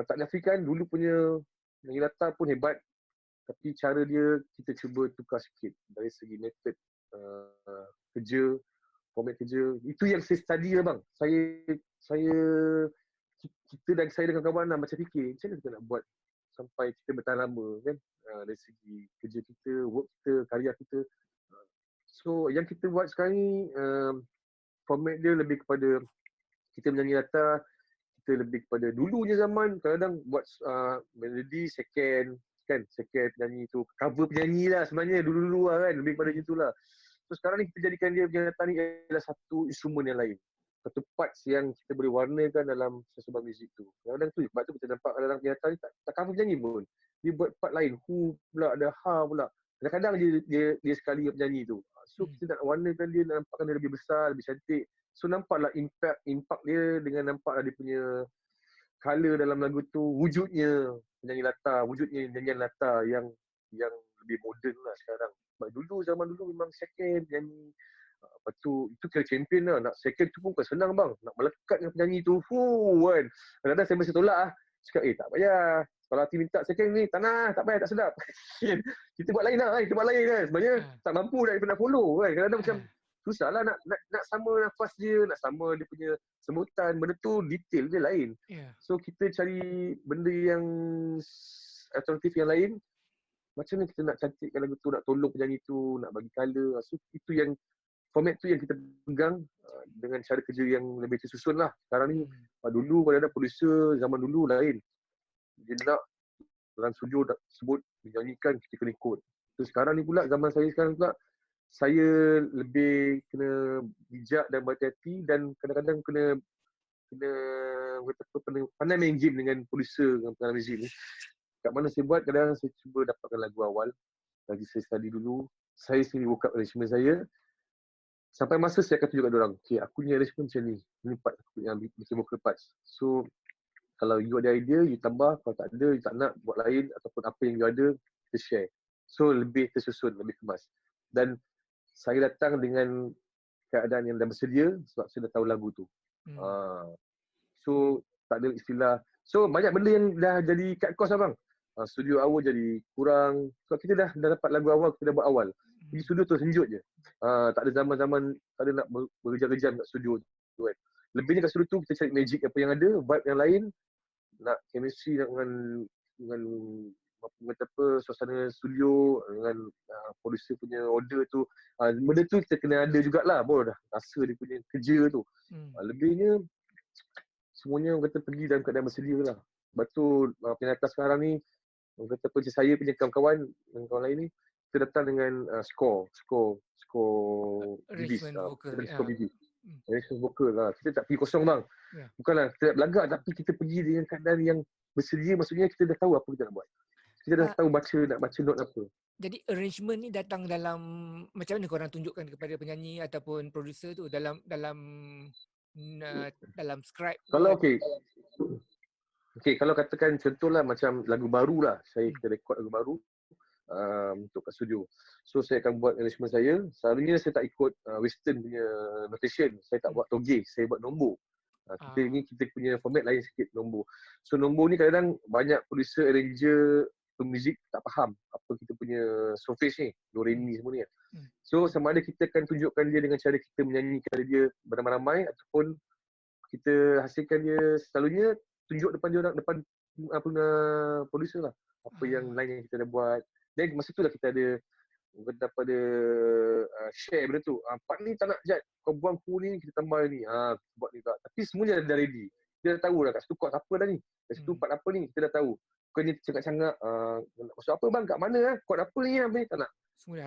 tak nafikan dulu punya penyanyi latar pun hebat, tapi cara dia kita cuba tukar sikit dari segi method kerja, format kerja. Itu yang saya study lah bang. Saya kita dan saya dengan kawan macam fikir macam mana kita nak buat sampai kita bertahan lama kan, dari segi kerja kita, work kita, karya kita. So yang kita buat sekarang ni format dia lebih kepada kita menyanyi latar, kita lebih kepada dulunya zaman kadang-kadang buat melody second kan, second penyanyi tu cover penyanyi lah sebenarnya dulu-dulu lah kan, lebih kepada itulah. So sekarang ni kita jadikan dia penyanyi latar ni adalah satu instrumen yang lain, satu parts yang kita boleh warnakan dalam sesebuah muzik tu. Kadang-kadang tu sebab tu kita nampak kadang-kadang penyanyi latar ni tak cover penyanyi pun, dia buat part lain, hu pula, ada ha pula. Kadang-kadang dia sekali penyanyi tu. So kita nak warnakan dia, nak nampakkan dia lebih besar, lebih cantik. So nampaklah impact dia dengan nampaklah dia punya color dalam lagu tu, wujudnya penyanyi latar, wujudnya nyanyian latar yang lebih moden lah sekarang. Sebab dulu, zaman dulu memang second penyanyi. Lepas tu, itu kira champion lah. Nak second tu pun bukan senang bang. Nak melekat dengan penyanyi tu, kan. Kadang-kadang saya mesti tolak lah. Cakap, tak payah. Kalau hati minta second ni, tak payah, tak sedap. Kita buat lain lah, kita buat lain lah. Sebenarnya tak mampu nak follow kan. Kadang-kadang macam, susah lah nak sama nafas dia, nak sama dia punya sebutan, benda tu detail dia lain. So kita cari benda yang alternatif yang lain. Macam mana kita nak cantikkan lagu tu, nak tolong penyanyi tu, nak bagi colour. So itu yang format tu yang kita pegang dengan cara kerja yang lebih tersusun lah. Sekarang ni dulu kalau ada producer zaman dulu lain. Dia nak dalam studio sebut menyanyikan, kita kena ikut. So sekarang ni pula, zaman saya sekarang pula, saya lebih kena bijak dan berhati-hati dan kadang-kadang kena pandai main game dengan producer, dengan pengarah muzik ni. Kat mana saya buat, kadang-kadang saya cuba dapatkan lagu awal. Lagi saya study dulu, saya sendiri work up arrangement saya. Sampai masa saya akan tunjuk kat diorang, okay, aku punya arrangement macam ni. Ini part aku yang bikin vocal parts. So, kalau you ada idea, you tambah. Kalau tak ada, you tak nak buat lain ataupun apa yang you ada, kita share. So, lebih tersusun, lebih kemas. Dan saya datang dengan keadaan yang dah bersedia sebab saya dah tahu lagu tu. So, tak ada istilah. So, banyak benda yang dah jadi cut cost lah bang. Studio awal jadi kurang. Sebab kita dah dapat lagu awal, kita dah buat awal. Pergi studio tu senjut je. Tak ada zaman-zaman, tak ada nak berjam-jam kat studio tu kan. Lebihnya kat studio tu, kita cari magic apa yang ada, vibe yang lain. Nak chemistry dengan suasana studio dengan producer punya order tu, benda tu kita kena ada jugalah, baru dah rasa dia punya kerja tu. Lebihnya semuanya orang kata pergi dalam keadaan bersedia lah. Sebab tu penyanyi sekarang ni, orang kata macam saya punya kawan-kawan dan kawan lain ni, kita datang dengan score BB, score BB. Arrangement vokal lah. Kita tak pergi kosong bang. Bukanlah kita nak belagak, tapi kita pergi dengan keadaan yang bersedia. Maksudnya kita dah tahu apa kita nak buat. Kita dah tahu nak baca note apa. Jadi arrangement ni datang dalam macam mana korang tunjukkan kepada penyanyi ataupun producer tu dalam script? Kalau kalau katakan contohlah macam lagu baru lah, kita rekod lagu baru untuk kat studio. So saya akan buat arrangement saya. Selalunya saya tak ikut western punya notation. Saya tak buat toge, saya buat nombor. Kita punya format lain sikit, nombor. So nombor ni kadang-kadang banyak producer, arranger, pemuzik tak faham apa kita punya solfege ni, do re mi semua ni kan. So sama ada kita akan tunjukkan dia dengan cara kita menyanyikan dia beramai-ramai ataupun kita hasilkan dia, selalunya tunjuk depan dia orang, depan producer lah, apa yang lain yang kita dah buat. Dan masa tu lah kita ada share benda tu. Part ni tak nak Jad, kau buang fu ni, kita tambah ni, kita buat ni tak. Tapi semuanya dah ready. Dia dah tahu dah kat situ chord apa dah ni, kat situ part apa ni, kita dah tahu. Bukannya cakap-cakap nak masuk apa bang, kat mana chord apa ni, tak nak.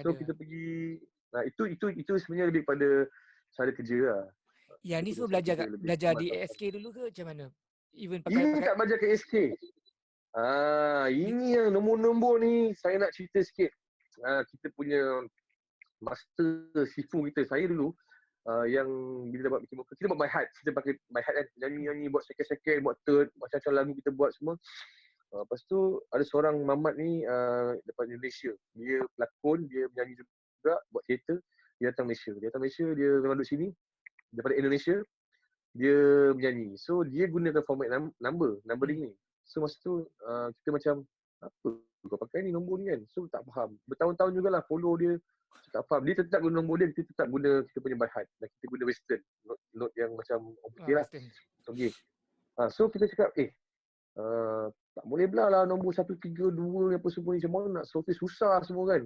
So kita pergi, itu sebenarnya lebih pada cara kerja lah. Yang ni semua belajar di ASK dulu ke macam mana? Ini kat belajar ke ASK. Ini yang nombor-nombor ni saya nak cerita sikit. Kita punya master sifu kita, saya dulu yang bila dapat bikin vokal, kita buat by heart. Kita pakai by heart kan, nyanyi-nyanyi, buat second-second, buat third, macam-macam lagu kita buat semua. Lepas tu ada seorang Mamat ni daripada Indonesia. Dia pelakon, dia menyanyi juga, buat teater. Dia datang Malaysia, dia memang duduk sini. Daripada Indonesia, dia menyanyi. So dia gunakan format numbering ni. So masa tu kita macam, apa kau pakai ni nombor ni kan? So tak faham. Bertahun-tahun jugalah follow dia. Tak faham. Dia tetap guna nombor dia, kita tetap guna kita punya by heart. Dan kita guna western. Note yang macam okay lah. Western. Okay. So kita cakap, tak boleh belah lah nombor 1, 3, 2 apa semua ni. Macam mana nak surface susah semua kan.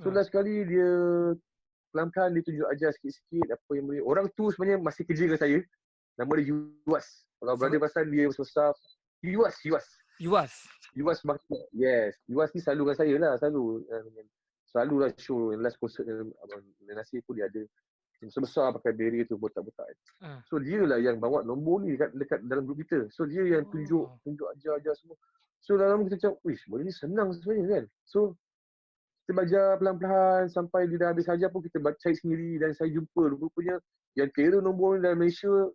So last sekali dia pelan-pelan dia tunjuk ajar sikit-sikit apa yang boleh. Orang tu sebenarnya masih kerja dengan saya. Nama dia Yuas. Kalau brother pasal dia besar. Yuas. Yuas Bakti. Yes. Yuas ni selalu dengan saya lah. Selalu lah show. Last concert Abang Nasir pun dia ada. Besar pakai barrier tu botak-botak. So dia lah yang bawa nombor ni dekat dalam grup kita. So dia yang tunjuk ajar semua. So dalam kita cakap, wish boleh ni senang sebenarnya kan. So kita belajar pelan-pelan sampai dia dah habis ajar pun kita cari sendiri dan saya jumpa rupanya yang kira nombor ni dalam Malaysia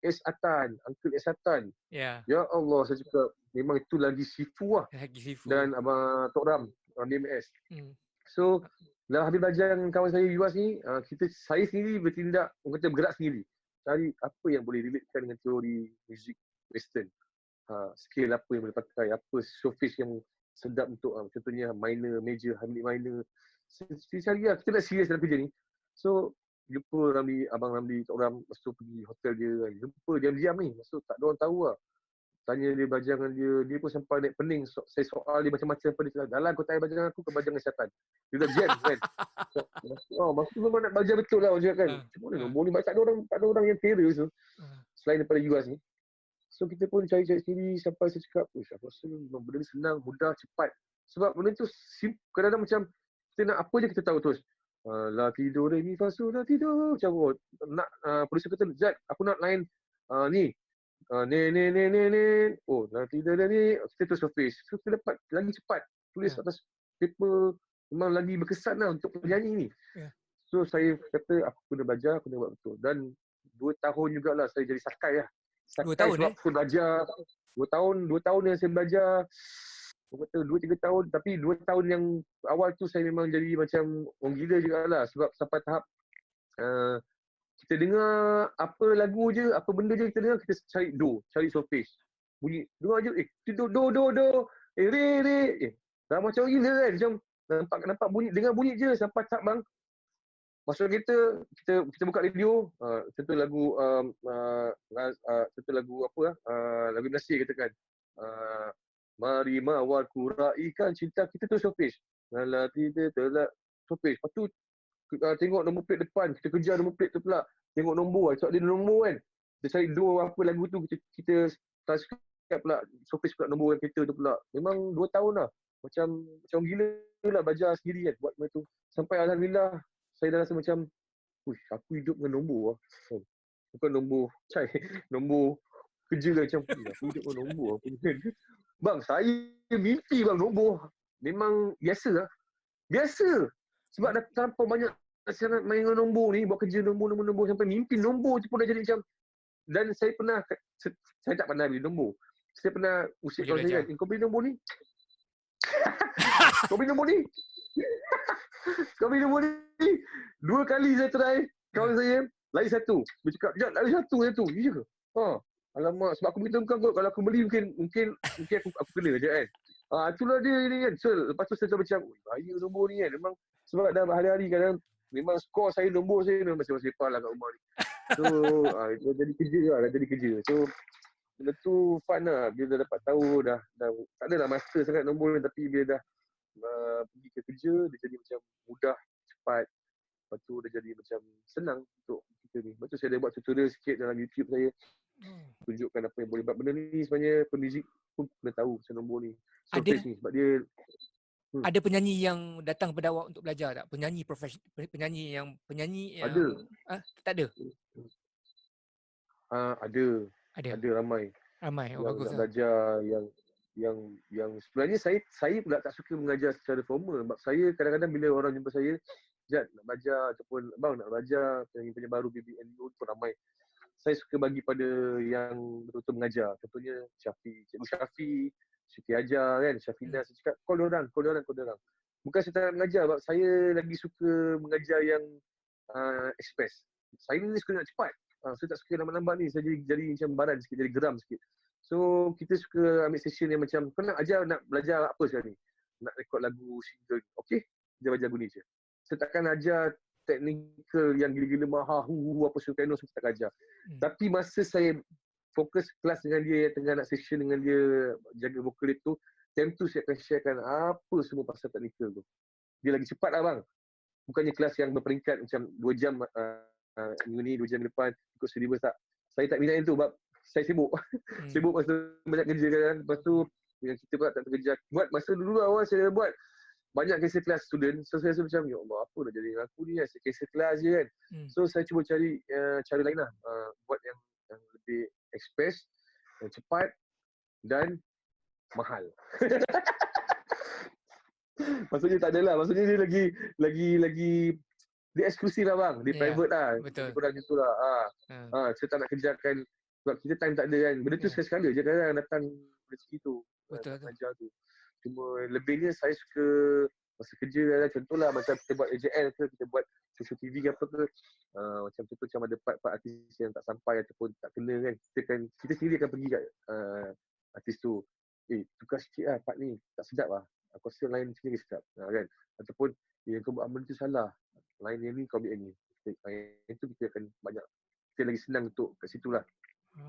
S Atan, Uncle S Atan. Ya Allah, saya cakap memang itu lagi sifu lah. Lagi sifu. Dan Abang Tok Ram, DMS. So dah habis belajar dengan kawan saya Yuas ni, saya sendiri bertindak, orang kata bergerak sendiri. Cari apa yang boleh relatekan dengan teori muzik western. Scale apa yang boleh pakai, apa surface yang sedap untuk contohnya minor, major, harmonic minor. Saya cari lah, kita nak serius dalam kerja ni. So jumpa Abang Ramli, Tok Ram, lepas tu pergi hotel dia, jumpa diam-diam ni, lepas tu tak ada orang tahu lah. Tanya dia belajar dengan dia pun sampai naik pening, saya soal dia macam-macam pada dia. Dah lah kau tanya belajar dengan aku, kau belajar dengan syaitan. Dia dah jam kan. Maksud memang nak belajar betul lah orang cakap kan. Macam mana nombor ni, tak ada orang yang kira tu. Selain daripada Yuas ni. So kita pun cari-cari sendiri sampai saya cakap, aku rasa benda ni senang, mudah, cepat. Sebab benda tu kadang-kadang macam kita nak apa je kita tahu terus. La tido re mi fa sol la tido. Macam nak producer kata, Zat, aku nak line ni. Ne. La tido re ni. Kita terus surface. So kita dapat lagi cepat. Tulis atas paper. Memang lagi berkesan lah untuk penyanyi ni. So saya kata aku kena belajar, aku kena buat betul. Dan 2 tahun jugalah saya jadi sakai lah. 2 tahun sebab saya belajar 2 tahun yang saya belajar. Aku kata 2-3 tahun, tapi 2 tahun yang awal tu saya memang jadi macam orang gila jugalah. Sebab sampai tahap kita dengar apa lagu je, apa benda je kita dengar, kita cari surface. Bunyi, dengar je, do, re. Dah macam orang gila kan, macam nampak bunyi, dengar bunyi je sampai tahap bang. Masuk kita buka radio, contoh lagu lagu Nasir katakan. Mari mawar kuraikan cinta, kita tu surface. Lala tidak telah surface. Lepas tu tengok nombor plate depan, kita kejar nombor plate tu pula. Tengok nombor, sebab dia nombor kan. Kita cari apa lagu tu, kita subscribe pula, surface pula nombor yang kereta tu pula. Memang 2 tahun lah. Macam gila lah belajar sendiri kan buat benda tu. Sampai alhamdulillah saya dah rasa macam, aku hidup dengan nombor lah. Bukan nombor kerja lah macam, aku hidup dengan nombor. Bang, saya mimpi bang nombor. Memang biasa lah. Biasa. Sebab dah terlampau banyak sangat main dengan nombor ni, buat kerja nombor sampai mimpi nombor tu pun dah jadi macam. Dan saya tak pernah beli nombor. Saya pernah usik kawan saya, kau beli nombor ni? Kau beli nombor ni? Kau beli nombor ni? 2 kali saya try, kawan saya, lagi satu. Dia cakap, Jat, lagi satu. Ya ke? Alamak, sebab aku beritahu kau, kalau aku beli mungkin aku kena je kan. Itulah dia ni kan. So, lepas tu saya macam, bahaya nombor ni kan. Memang sebab dah hari-hari kadang memang skor saya, nombor saya memang masih lepas lah kat rumah ni. So, itu dah jadi kerja. So, benda tu fun lah. Bila dah dapat tahu, dah tak adalah master sangat nombor ni, tapi bila dah pergi ke kerja, dia jadi macam mudah, cepat. Lepas tu dia jadi macam senang untuk kita ni. Lepas tu saya dah buat tutorial sikit dalam YouTube saya. Tunjukkan apa yang boleh buat. Benda ni sebenarnya pemuzik pun kena tahu macam nombor ni. Surface ni sebab dia ada penyanyi yang datang kepada awak untuk belajar tak? Penyanyi profesional, penyanyi yang ada. Tak ada. Ada ramai. Yang bagus nak belajar yang sebenarnya saya pula tak suka mengajar secara formal. Sebab saya kadang-kadang bila orang jumpa saya, Jat nak belajar ataupun bang nak belajar penyanyi baru BBN pun ramai. Saya suka bagi pada yang betul-betul mengajar. Contohnya Cikgu Syafi, Siti Ajar kan, Syafina. Saya cakap, call orang. Bukan saya tak nak mengajar, sebab saya lagi suka mengajar yang express. Saya ni suka nak cepat. Saya tak suka lambat-lambat ni, saya jadi macam baran sikit, jadi geram sikit. So kita suka ambil session yang macam kau nak belajar apa sekarang ni? Nak rekod lagu single. Okey, dia belajar lagu ni je. So takkan ajar technical yang gila-gila mahal apa semua piano semua tak ajar. Tapi masa saya fokus kelas dengan dia yang tengah nak session dengan dia jaga vokal dia tu, time tu saya akan sharekan apa semua pasal technical tu. Dia lagi cepat lah bang. Bukannya kelas yang berperingkat macam 2 jam minggu ni 2 jam depan ikut syllabus tak. Saya tak minat itu sebab saya sibuk. Sibuk masa banyak kerja kan. Lepas tu dengan kita pula tak terkejar. Buat masa dulu awal saya buat banyak cancel kelas student. So saya rasa macam ya Allah apa dah jadi dengan aku ni, saya cancel kelas je kan. So saya cuba cari cara lain lah. Buat yang lebih express, yang cepat dan mahal. Maksudnya tak adalah. Maksudnya dia lagi dia eksklusif lah bang. Dia private lah. Betul. Kurang macam tu lah. Saya tak nak kerjakan sebab kita time tak ada kan. Benda tu sekali-sekala je kadang datang rezeki tu. Betul. Ajar tu. Cuma lebihnya saya suka masa kerja lah. Contohlah macam kita buat AJL ke, kita buat social TV ke apa ke. Macam tu macam ada part-part artis yang tak sampai ataupun tak kena kan. Kita sendiri akan pergi kat artis tu. Tukar sikit lah part ni. Tak sedap lah. Aku rasa lain macam ni sedap. Kan? Ataupun yang kau buat benda tu salah. Lain yang ni kau ambil yang ni. Yang tu kita akan banyak. Kita lagi senang untuk kat situ lah.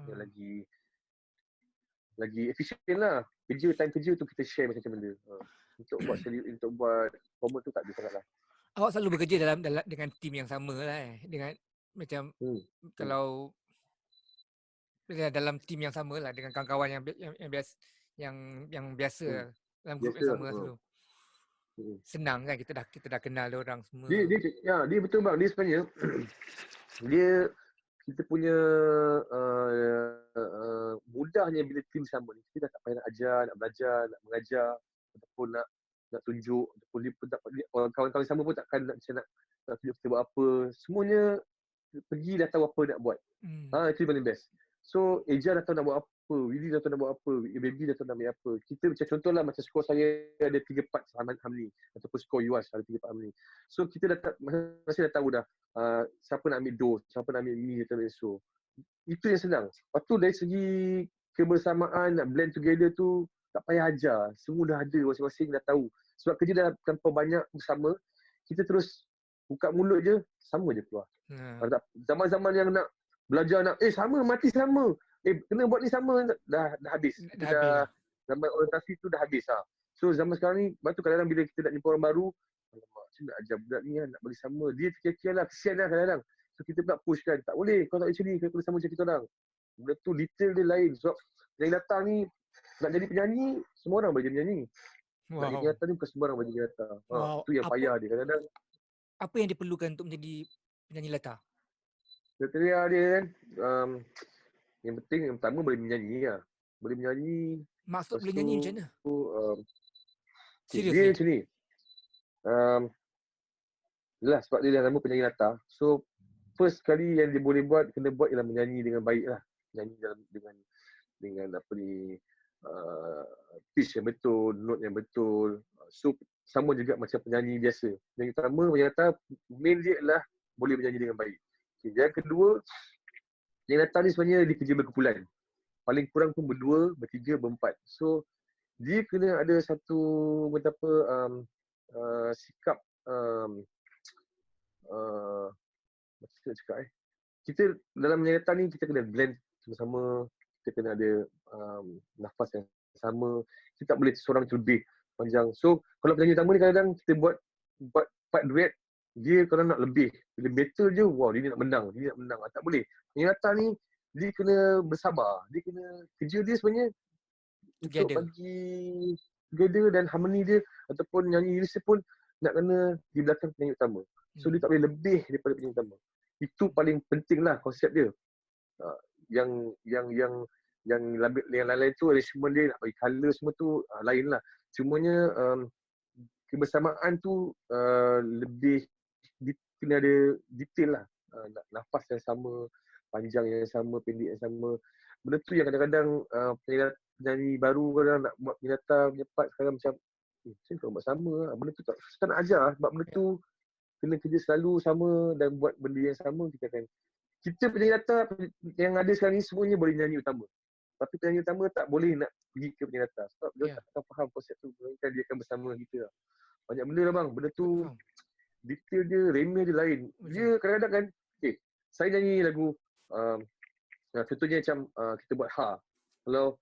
Yang lagi efisien lah. Time kerja tu kita share macam benda. Untuk buat format tu tak ada sangat lah. Awak selalu bekerja dengan tim yang sama lah dengan macam kalau dalam tim yang sama lah dengan kawan-kawan yang biasa dalam grup yang sama selalu. Senang kan kita dah kenal orang semua. Dia betul bang. Dia sebenarnya kita punya mudahnya bila tim sama ni, kita dah tak payah nak ajar, nak belajar, nak mengajar ataupun nak tunjuk ataupun kawan-kawan sama pun takkan nak tunjuk kita buat apa. Semuanya pergi dah tahu apa nak buat. Itu yang paling best. So Eja dah tahu nak buat apa, Willy dah tahu nak buat apa, Baby dah tahu nak ambil apa. Kita macam contohlah macam skor saya ada 3 part Hamli ataupun skor Yuas ada 3 part Hamli. So kita masih dah tahu dah siapa nak ambil do, siapa nak ambil mi atau so. Itu yang senang. Lepas tu dari segi kebersamaan nak blend together tu tak payah ajar. Semua dah ada, masing-masing dah tahu. Sebab kerja dah terlampau banyak bersama, kita terus buka mulut je sama je keluar. Zaman-zaman yang nak belajar sama mati sama. Kena buat ni sama dah habis. Zaman orientasi tu dah habis So zaman sekarang ni batu kadang-kadang bila kita nak jumpa orang baru, alamak macam nak ajar budak ni nak bagi sama. Dia terkekeh lah, kesian lah kadang-kadang. So kita pula push kan, tak boleh kau tak macam ni, kau kena sama macam kita orang. Benda tu detail dia lain. Sebab yang datang ni nak jadi penyanyi, semua orang boleh jadi penyanyi. Nak jadi penyanyi ni bukan semua orang boleh jadi latar. Tu yang payah dia kadang-kadang. Apa yang diperlukan untuk menjadi penyanyi latar? Kriteria dia kan, yang penting yang pertama boleh menyanyi lah. Boleh menyanyi. Maksud boleh nyanyi macam mana? Dia macam ni. Yelah sebab dia dah nama penyanyi latar. So first kali yang dia boleh buat, kena buat ialah menyanyi dengan baik lah. Menyanyi dengan apa ni, pitch yang betul, note yang betul. So sama juga macam penyanyi biasa. Yang pertama, penyanyi latar, main dia adalah boleh menyanyi dengan baik. Yang kedua, yang datang ni sebenarnya dia kerja berkumpulan. Paling kurang pun berdua, bertiga, berempat. So, dia kena ada satu sikap macam nak cakap kita dalam penyanyi ni kita kena blend sama-sama, kita kena ada nafas yang sama. Kita tak boleh seorang terlebih panjang. So, kalau penyanyi utama ni kadang-kadang kita buat part duet, dia kalau nak lebih, bila battle je, wow, dia nak menang. Tak boleh. Yang datang ni, dia kena bersabar. Dia kena, kerja dia sebenarnya untuk bagi together dan harmoni dia ataupun nyanyi dia pun nak kena di belakang penyanyi utama. So, dia tak boleh lebih daripada penyanyi utama. Itu paling penting lah konsep dia. Yang lain-lain tu, arrangement dia, nak bagi colour semua tu lain lah. Cumanya, kebersamaan tu lebih kena ada detail lah. Nafas yang sama, panjang yang sama, pendek yang sama. Benda tu yang kadang-kadang penyanyi baru kadang nak buat penyanyi punya part sekarang macam macam kau buat sama lah. Benda tu tak nak ajar sebab benda tu kena kerja selalu sama dan buat benda yang sama. Kita penyanyi latar yang ada sekarang ni semuanya boleh nyanyi utama. Tapi penyanyi utama tak boleh nak pergi ke penyanyi latar. Sebab dia Ya. tak akan faham konsep tu. Melainkan dia akan bersama kita lah. Banyak benda lah bang. Benda tu Faham. detail dia, remeh dia lain. Dia Betul. kadang-kadang kan, okay, saya nyanyi lagu, contohnya macam kita buat ha. Kalau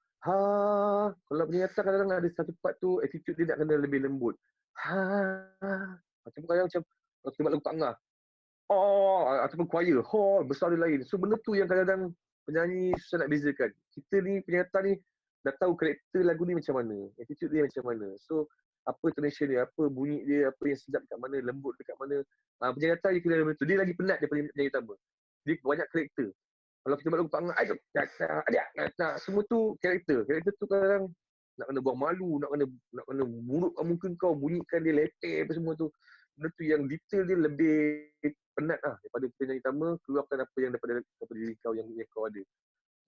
penyanyi latar kadang-kadang ada satu part tu, attitude dia nak kena lebih lembut. Macam kadang macam, kita buat lagu Pak Ngah. Ataupun choir, besar dia lain. So benda tu yang kadang-kadang penyanyi susah nak bezakan. Kita ni penyanyi ni dah tahu karakter lagu ni macam mana, attitude dia macam mana. So apa tonation dia, apa bunyi dia, apa yang sedap dekat mana, lembut dekat mana. Penyanyi dia kena benda tu. Dia lagi penat daripada penyanyi utama. Dia banyak karakter. Kalau kita buat lagu Pak Ngah, semua tu karakter. Karakter tu kadang nak kena buang malu, nak kena murutkan muka kau, bunyikan dia leter apa semua tu. Benda tu yang detail dia lebih penat lah daripada penyanyi utama, keluarkan apa yang daripada diri kau yang kau ada.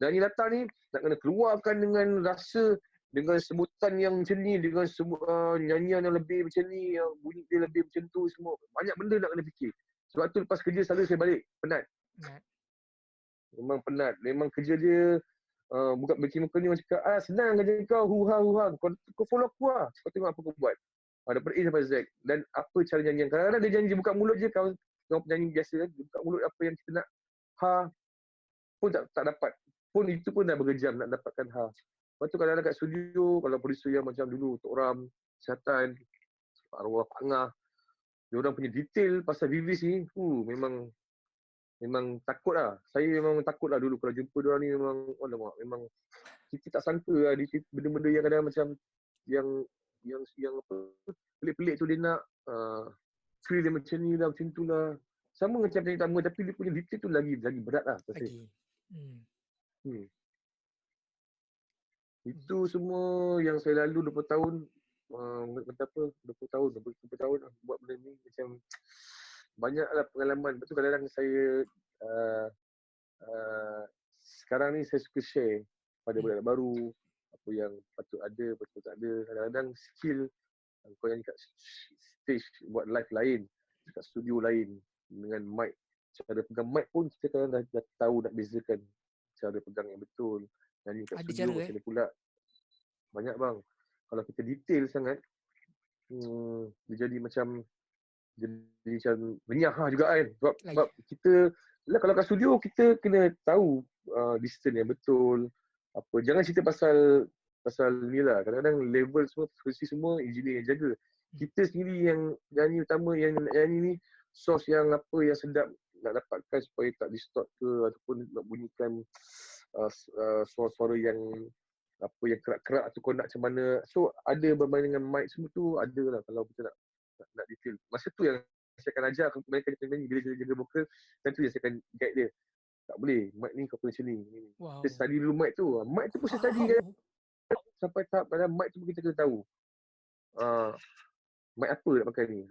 Nyanyi latar ni nak kena keluarkan dengan rasa, dengan sebutan yang macam ni, dengan nyanyian yang lebih macam ni, yang bunyi dia lebih macam tu semua. Banyak benda nak kena fikir. Sebab tu lepas kerja selalu saya balik penat. Memang penat. Memang kerja dia buka bikin muka ni macam cakap, senang kerja kau, huha. Kau follow aku lah. Kau tengok apa kau buat. Daripada A sampai Z. Dan apa cara nyanyian. Kadang-kadang dia nyanyi, dia buka mulut je. Kau penyanyi biasa kan. Dia buka mulut apa yang kita nak. Pun tak dapat. Pun itu pun dah berjam nak dapatkan Lepas tu kadang-kadang kat studio, kalau producer yang macam dulu, Tok Ram, Syatan, arwah Pak Ngah, dia orang punya detail pasal Vivis ni, memang takut lah. Saya memang takut lah dulu kalau jumpa diorang ni memang kita tak sangka lah benda-benda yang kadang macam yang apa pelik-pelik tu dia nak feel dia macam ni lah, macam tu lah. Sama macam penyanyi utama tapi dia punya detail tu lagi berat lah. Lagi. Itu semua yang saya lalu 20 tahun. Kata apa, 20 tahun lah buat benda ni. Macam banyaklah pengalaman. Betul kadang-kadang saya sekarang ni saya suka share pada budak baru apa yang patut ada, patut tak ada. Kadang-kadang skill kau nyanyi kat stage buat live lain, kat studio lain dengan mic. Cara pegang mic pun kita kadang dah tahu nak bezakan cara pegang yang betul. Nyanyi kat studio macam mana pula. Banyak bang. Kalau kita detail sangat, dia jadi macam renyah juga kan. Sebab kita kalau kat studio kita kena tahu distance yang betul. Jangan cerita pasal ni lah. Kadang-kadang level semua, frekuensi semua engineer yang jaga. Kita sendiri yang nyanyi utama, yang nyanyi ni source yang apa yang sedap nak dapatkan supaya tak distort ke ataupun nak bunyikan suara-suara yang apa yang kerak-kerak tu kau nak macam mana. So ada bermain dengan mic semua tu ada lah kalau kita nak detail. Masa tu yang saya akan ajar mereka penyanyi bila dia jaga vokal, dan tu yang saya akan guide dia. Tak boleh, mic ni kau kena macam ni. Kita study dulu mic tu. Mic tu pun saya study kan. Sampai tahap pada mic tu pun kita kena tahu. Mic apa nak pakai ni?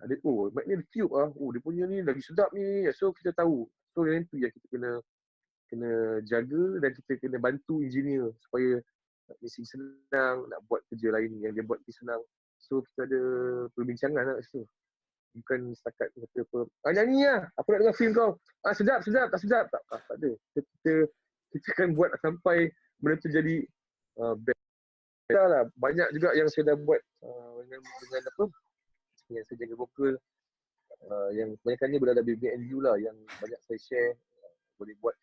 Mic ni ada tube dia punya ni lagi sedap ni. So kita tahu. So yang tu yang kita kena jaga dan kita kena bantu engineer supaya nak mixing senang, nak buat kerja lain yang dia buat lebih senang. So kita ada perbincangan lah kat situ. Bukan setakat kata apa, nyanyi lah, aku nak dengar film kau. Sedap, tak sedap. Tak ada. Kita akan buat sampai benda tu jadi best. Lah. Banyak juga yang saya dah buat dengan apa, yang saya jaga vokal. Yang kebanyakannya berada di BNU lah, yang banyak saya share. Boleh buat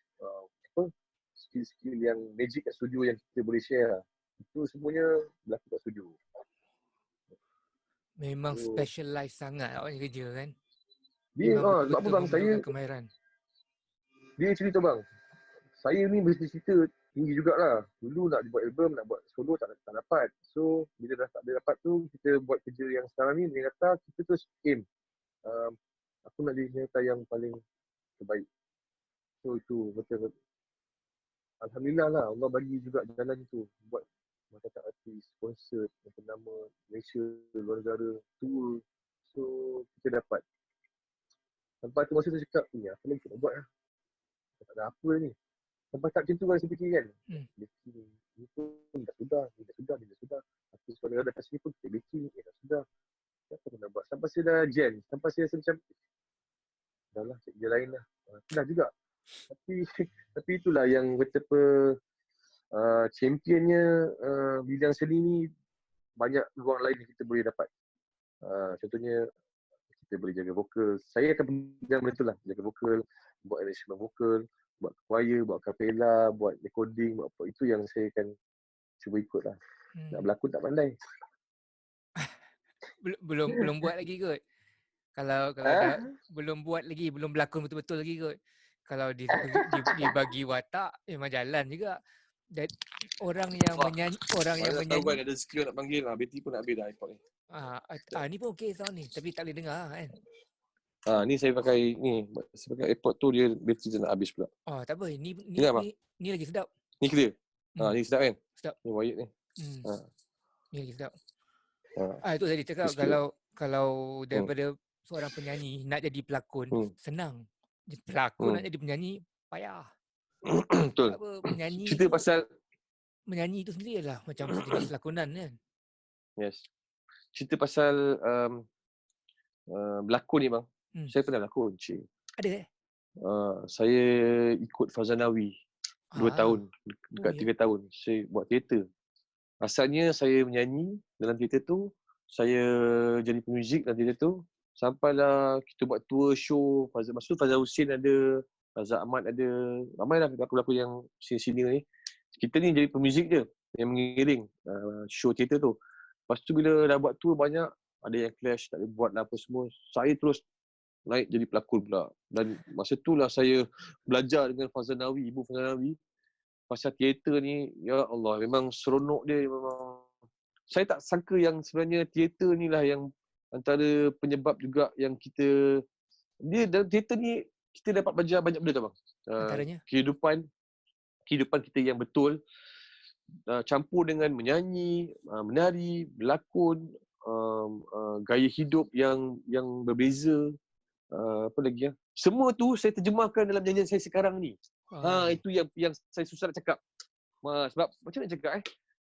skill-skill yang magic kat studio yang kita boleh share lah. Itu semuanya berlaku kat studio. Memang specialize sangat awak kerja kan? Dia sebab apa bang, saya kemahiran. Dia cerita bang, saya ni bercita-cita tinggi jugalah. Dulu nak buat album, nak buat solo tak dapat. So bila dah tak dapat tu, kita buat kerja yang sekarang ni, dia kata kita terus aim. Aku nak jadi cerita yang paling terbaik. So itu betul. Alhamdulillah lah, Allah bagi juga jalan tu. Buat macam artis, konsert, macam nama Malaysia, luar negara, tour. So kita dapat. Sampai tu masa tu cakap, apa lagi kita buat lah. Tak ada apa ni. Sampai tak macam tu kan saya fikir kan. Ni pun dah sudah. Artis luar negara kat sini pun kita baking, dah sudah. Apa pun nak buat. Sampai saya dah jam. Sampai saya rasa macam, dah lah, cek kerja lain lah. Dah juga. Tapi itulah yang betapa championnya bidang seni ni banyak ruang lain yang kita boleh dapat. Contohnya kita boleh jaga vokal. Saya akan pegang benda tu lah, jaga vokal, buat arrangement vokal, buat choir, buat capella, buat recording, buat apa. Itu yang saya akan cuba ikut lah. Nak berlakon tak pandai. Belum buat lagi kot. Kalau dah belum buat lagi, belum berlakon betul-betul lagi kot. Kalau dibagi watak memang jalan juga. Dan orang yang menyanyi tahu kan ada skill nak panggil lah. Betty pun nak habis dah iPod ni. Ni pun okey sound ni, tapi tak boleh dengar kan. Ni saya pakai AirPod tu, dia bateri dia nak habis pula. Tak apa. Ni lagi sedap. Ni clear. Ni sedap kan? Sedap. Ni wired ni. Ni lagi sedap. Itu tadi cakap kalau daripada seorang penyanyi nak jadi pelakon senang. Pelakon nak jadi penyanyi payah. Betul. Penyanyi cerita tu, pasal menyanyi itu sendiri adalah macam sejenis lakonan kan. Yes. Cerita pasal berlakon ni bang. Saya pernah berlakon, cik. Ada Saya ikut Fazanawi 2 tahun, dekat 3 tahun. Saya buat teater. Asalnya saya menyanyi dalam teater tu, saya jadi pemuzik dalam teater tu. Sampailah kita buat tour show. Masa tu Fazal Hussein ada, Razak Ahmad ada, ramailah pelakon-pelakon yang senior ni. Kita ni jadi pemuzik je yang mengiring show teater tu. Lepas tu bila dah buat tour banyak, ada yang clash, tak boleh buat lah apa semua. Saya terus naik jadi pelakon pula. Dan masa tu lah saya belajar dengan Fazanawi, Ibu Fazanawi. Pasal teater ni, ya Allah, memang seronok dia memang. Saya tak sangka yang sebenarnya teater ni lah yang antara penyebab juga yang kita, dia dalam teater ni kita dapat belajar banyak benda tau bang. Antaranya? Kehidupan kita yang betul, campur dengan menyanyi, menari, berlakon, gaya hidup yang berbeza, apa lagi ya. Semua tu saya terjemahkan dalam nyanyian saya sekarang ni. Itu yang saya susah nak cakap. Sebab macam nak cakap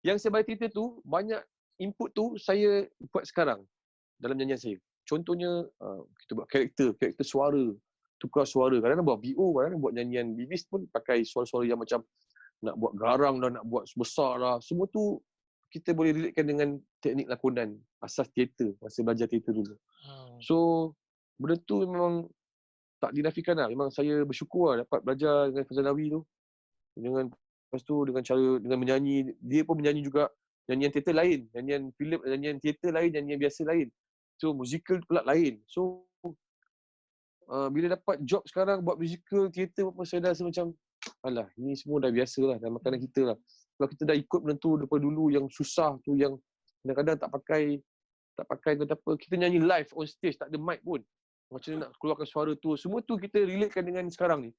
yang saya bayar teater tu, banyak input tu saya buat sekarang dalam nyanyian saya. Contohnya kita buat karakter suara, tukar suara. Kadang-kadang buat VO, kadang-kadang buat nyanyian Bibis pun pakai suara-suara yang macam nak buat garang dah, nak buat besar lah. Semua tu kita boleh relatekan dengan teknik lakonan, asas teater, masa belajar teater dulu. So, benda tu memang tak dinafikan lah. Memang saya bersyukur lah dapat belajar dengan Fazanawi tu. Lepas tu dengan cara, dengan menyanyi, dia pun menyanyi juga nyanyian teater lain, nyanyian filem, nyanyian teater lain, nyanyian biasa lain. So, musical pula lain. So, bila dapat job sekarang buat musical, teater apa, saya dah rasa macam, alah, ini semua dah biasa lah, dah makanan kita lah. Kalau kita dah ikut benda tu daripada dulu, yang susah tu, yang kadang-kadang tak pakai kata apa, kita nyanyi live on stage, tak ada mic pun. Macam mana nak keluarkan suara tu, semua tu kita relatekan dengan sekarang ni.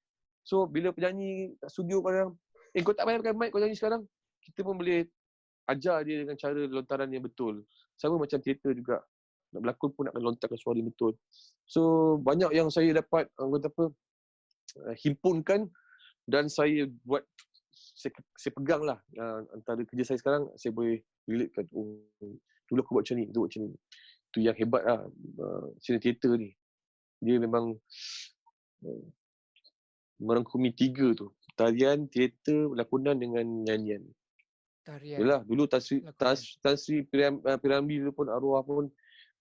So, bila penyanyi kat studio kadang, kau tak payah pakai mic, kau nyanyi sekarang, kita pun boleh ajar dia dengan cara lontaran yang betul. Sama macam teater juga. Nak berlakon pun nak lontarkan suara yang betul. So, banyak yang saya dapat, himpunkan dan saya buat, saya pegang lah. Antara kerja saya sekarang, saya boleh relatekan. Dulu aku buat macam ni, tu buat macam ni. Itu yang hebat lah, seni teater ni. Dia memang merangkumi 3 tu. Tarian, teater, lakonan dengan nyanyian. Yalah, dulu Tan Sri Piramli dulu pun, arwah pun,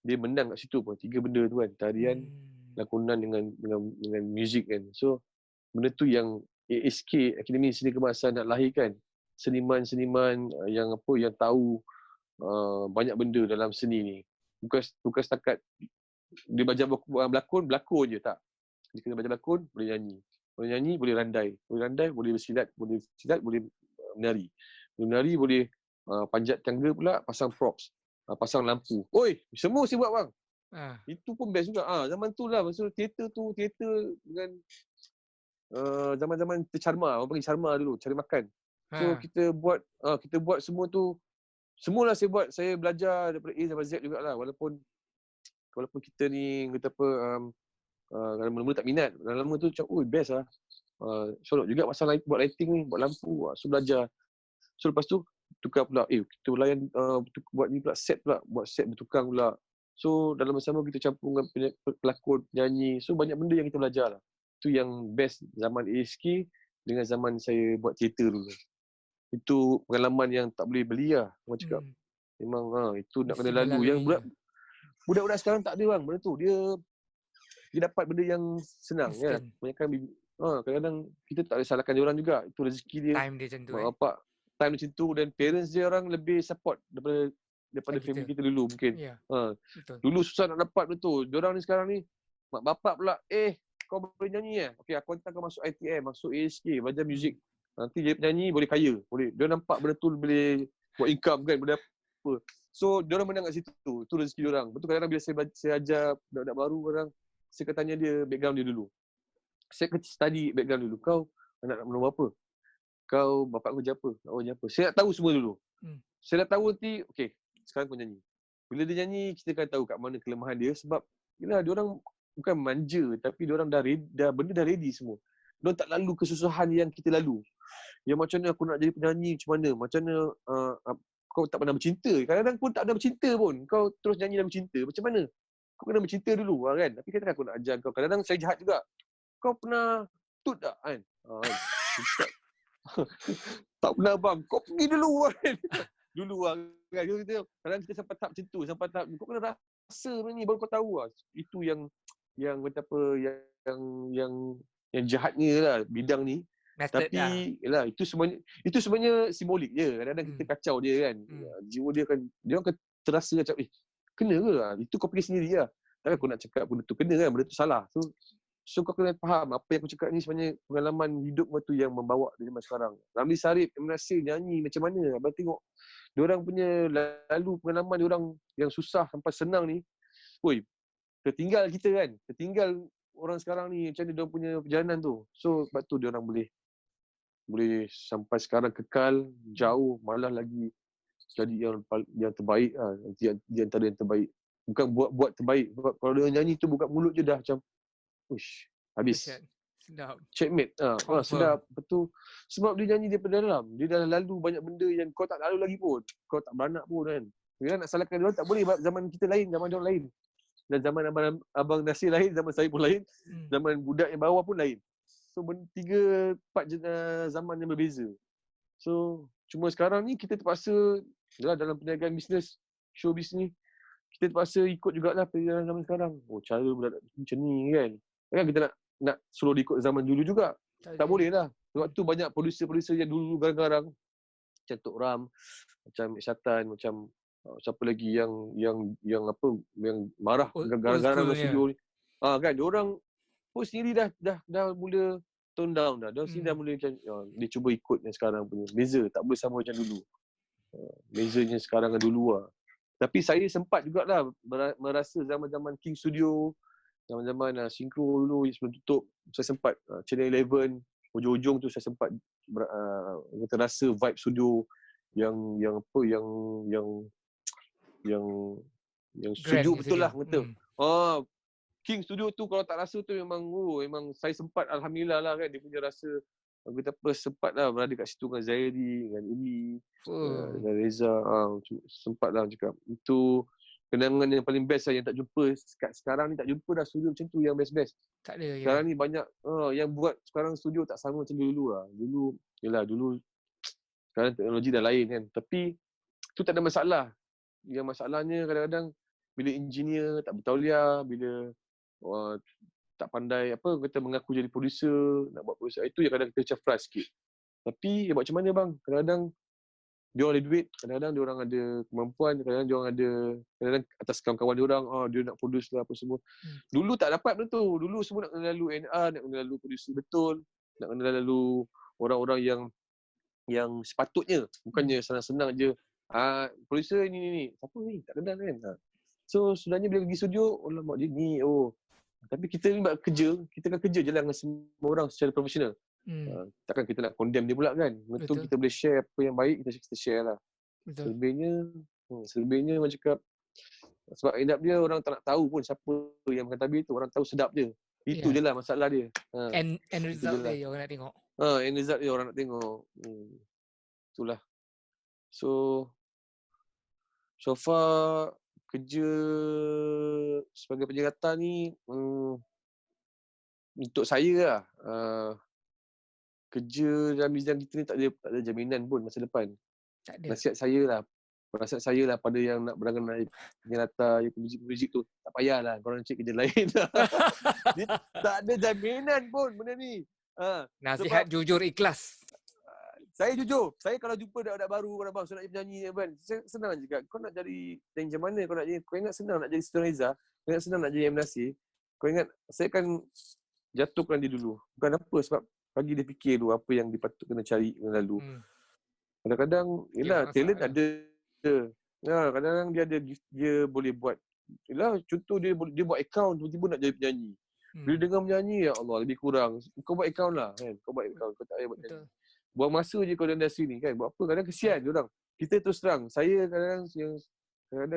dia menang kat situ pun. 3 benda tu kan. Tarian, lakonan dengan muzik kan. So, benda tu yang ASK, Akademi Seni Kemasan nak lahirkan. Seniman-seniman yang tahu banyak benda dalam seni ni. Bukan setakat dia belajar berlakon je, tak. Dia kena belajar berlakon, boleh nyanyi. Boleh nyanyi, boleh randai. Boleh bersilat, boleh menari. Boleh menari, boleh panjat tangga pula, pasang props, pasang lampu. Oi, semua saya buat bang. Itu pun best juga. Zaman tu lah, masa teater dengan zaman-zaman tercarma, orang panggil carma dulu, cari makan. So kita buat semua tu. Semualah saya buat. Saya belajar daripada A sampai Z jugalah. Walaupun kita ni kata apa, mula-mula tak minat. Lama-lama tu macam, best lah. Sorok juga pasal buat lighting ni, buat lampu. So belajar. So lepas tu tukar pula, kita layan buat ni pula, buat set bertukang pula. So dalam masa sama kita campur dengan pelakon, penyanyi. So banyak benda yang kita belajar lah. Itu yang best zaman ASK dengan zaman saya buat teater dulu. Itu pengalaman yang tak boleh beli lah. Orang cakap. Hmm. Memang itu nak Mesti kena lalu. Yang melalui. budak-budak sekarang tak ada bang benda tu. Dia dapat benda yang senang ya. Instant. Kebanyakan kadang-kadang kita tak boleh salahkan dia orang juga. Itu rezeki dia. Time dia macam tu. Mak bapak time macam tu, dan parents dia orang lebih support daripada Kita. family kita dulu mungkin. Ya, betul. Dulu susah nak dapat betul. Diorang ni sekarang ni mak bapak pula, kau boleh nyanyi okey, aku hantar kau masuk ITM, masuk ASK, belajar muzik. Nanti jadi penyanyi boleh kaya. Boleh. Dia nampak benda tu boleh buat income kan, boleh apa. So diorang menang kat situ. Itu rezeki diorang. Betul, kadang-kadang bila saya ajar budak-budak baru orang, saya akan tanya dia background dia dulu. Saya akan study background dulu. Kau anak nombor apa? Kau bapak kau kerja apa? Nak kerja apa? Saya nak tahu semua dulu. Saya dah tahu nanti, okey, sekarang kau nyanyi. Bila dia nyanyi, kita akan tahu kat mana kelemahan dia, sebab yelah, diorang bukan manja, tapi diorang benda dah ready semua. Diorang tak lalu kesusahan yang kita lalu. Yang macam mana aku nak jadi penyanyi, macam mana kau tak pernah bercinta. Kadang-kadang pun tak ada bercinta pun. Kau terus nyanyi lagu cinta. Macam mana? Kau kena bercinta dulu kan. Tapi kadang-kadang aku nak ajar kau. Kadang-kadang saya jahat juga. Kau pernah tut tak kan? Tak pernah bang. Kau pergi dulu kan. Dulu kan. Kadang kita sampai tahap macam tu. Sampai tahap kau kena rasa ni baru kau tahu lah. Itu yang kata apa, yang jahatnya lah bidang ni. Method tapi lah. yalah, itu sebenarnya simbolik je. Kadang-kadang kita kacau dia kan. Jiwa dia akan terasa macam kena ke? Itu kau pergi sendiri lah. Tapi aku nak cakap benda tu kena kan, benda tu salah. So kau kena faham apa yang aku cakap ni sebenarnya pengalaman hidup kau tu yang membawa dia zaman sekarang. Ramli Sarip, Emre Nasir nyanyi macam mana? Abang tengok diorang punya lalu pengalaman diorang yang susah sampai senang ni. Tertinggal kita kan. Tertinggal orang sekarang ni macam mana diorang punya perjalanan tu. So sebab tu diorang boleh sampai sekarang kekal jauh, malah lagi jadi yang terbaik lah. Di antara yang terbaik. Bukan buat terbaik. Sebab kalau dia nyanyi tu buka mulut je dah macam habis. Sedap. Checkmate. Sedap. Betul. Sebab dia nyanyi daripada dalam. Dia dah lalu banyak benda yang kau tak lalu lagi pun. Kau tak beranak pun kan. Dia nak salahkan dia orang tak boleh. Zaman kita lain, zaman dia orang lain. Dan zaman Abang Nasir lain, zaman saya pun lain. Zaman budak yang bawah pun lain. So 3-4 zaman yang berbeza. So cuma sekarang ni kita terpaksa dalam perniagaan bisnes, showbiz ni, kita terpaksa ikut jugalah perjalanan zaman sekarang. Cara budak macam ni kan. Kan kita nak suruh ikut zaman dulu juga. Tak boleh lah. Sebab tu banyak producer-producer yang dulu garang-garang. Macam Tok Ram, macam Mek Syatan, macam siapa lagi yang marah garang-garang dalam studio ni. Kan, diorang pun sendiri dah mula tone down dah. Diorang sendiri dah mula macam dia cuba ikut yang sekarang punya. Beza, tak boleh sama macam dulu. Bezanya sekarang dengan dulu lah. Tapi saya sempat jugalah merasa zaman-zaman King Studio, zaman-zaman Synchro dulu sebelum tutup, saya sempat Channel 11, hujung-hujung tu saya sempat terasa vibe studio yang sejuk betul lah kata. King Studio tu kalau tak rasa tu memang saya sempat, alhamdulillah lah kan, dia punya rasa sempat lah berada kat situ dengan Zairi, dengan Umi, dengan Reza. Sempat lah cakap. Itu kenangan yang paling best lah, yang tak jumpa. Sekarang ni tak jumpa dah studio macam tu yang best-best. Tak ada. Sekarang ni banyak yang buat sekarang studio tak sama macam dulu lah. Dulu sekarang teknologi dah lain kan. Tapi tu tak ada masalah. Yang masalahnya kadang-kadang bila engineer tak bertauliah, bila tak pandai kita mengaku jadi producer, nak buat producer, itu yang kadang kita macam frust sikit. Tapi buat macam mana bang? Kadang-kadang dia orang ada duit, kadang-kadang dia orang ada kemampuan, kadang-kadang dia orang ada, kadang-kadang atas kawan-kawan dia orang, dia nak produce lah apa semua. Dulu tak dapat benda tu. Dulu semua nak kena lalu NR, nak kena lalu producer betul, nak kena lalu orang-orang yang sepatutnya, bukannya senang-senang je. Producer ni, siapa ni? Tak kenal kan? So sebenarnya bila pergi studio, mak dia ni, tapi kita ni buat kerja, kita kan kerja je lah dengan semua orang secara profesional. Takkan kita nak condemn dia pula kan. Betul, kita boleh share apa yang baik, kita share lah. Selebihnya macam cakap, sebab end up dia orang tak nak tahu pun siapa yang makan tabir tu, orang tahu sedap je. Itu je lah masalah dia. End result dia orang nak tengok. End result dia orang nak tengok. Itulah. So far kerja sebagai penjeratan ni untuk saya lah, kerja dalam bidang kita ni tak ada jaminan pun masa depan. Tak ada. Nasihat saya lah pada yang nak berangan penyanyi, muzik tu, tak payahlah korang cari kerja lain. Dia tak ada jaminan pun benda ni. Nasihat jujur ikhlas. Saya jujur, saya kalau jumpa budak-budak baru, orang bang, saya nak jadi penyanyi kan, senang je. Kau nak jadi macam mana kau nak jadi? Kau ingat senang nak jadi Siti Nurhaliza? Kau ingat senang nak jadi M. Nasir? Kau ingat saya akan jatuhkan dia dulu. Bukan apa, sebab bagi dia fikir dulu apa yang dia patut kena cari lalu. Kadang-kadang, yelah, talent ada. Kadang-kadang dia ada, dia boleh buat. Yelah, contoh dia buat account, tiba-tiba nak jadi penyanyi. Bila dengar menyanyi, ya Allah, lebih kurang. Kau buat account lah kan. Kau buat account, kau tak payah buat penyanyi. Buang masa je kau dalam industri ni kan. Buat apa? Kadang kesian dia orang. Kita terus terang. Saya kadang-kadang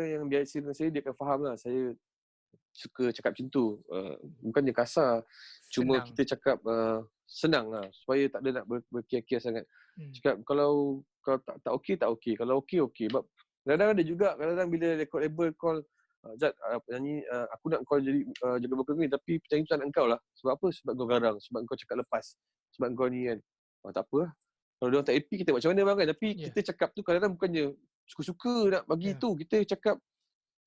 yang biasa dengan saya, dia akan faham lah. Saya suka cakap macam tu. Bukannya kasar. Cuma kita cakap senang lah. Supaya tak ada nak berkiar-kiar sangat. Cakap kalau tak okey, tak okey. Kalau okey, okey. Sebab kadang-kadang ada juga. Kadang-kadang bila record label call, Zat, penyanyi, aku nak kau jadi jaga vokal ni. Tapi penyanyi tu tak nak kau lah. Sebab apa? Sebab kau garang. Sebab kau cakap lepas. Sebab kau ni kan. Tak apa lah. Kalau dia orang tak happy, kita buat macam mana bang kan? Tapi kita cakap tu kadang-kadang bukannya suka-suka nak bagi tu. Kita cakap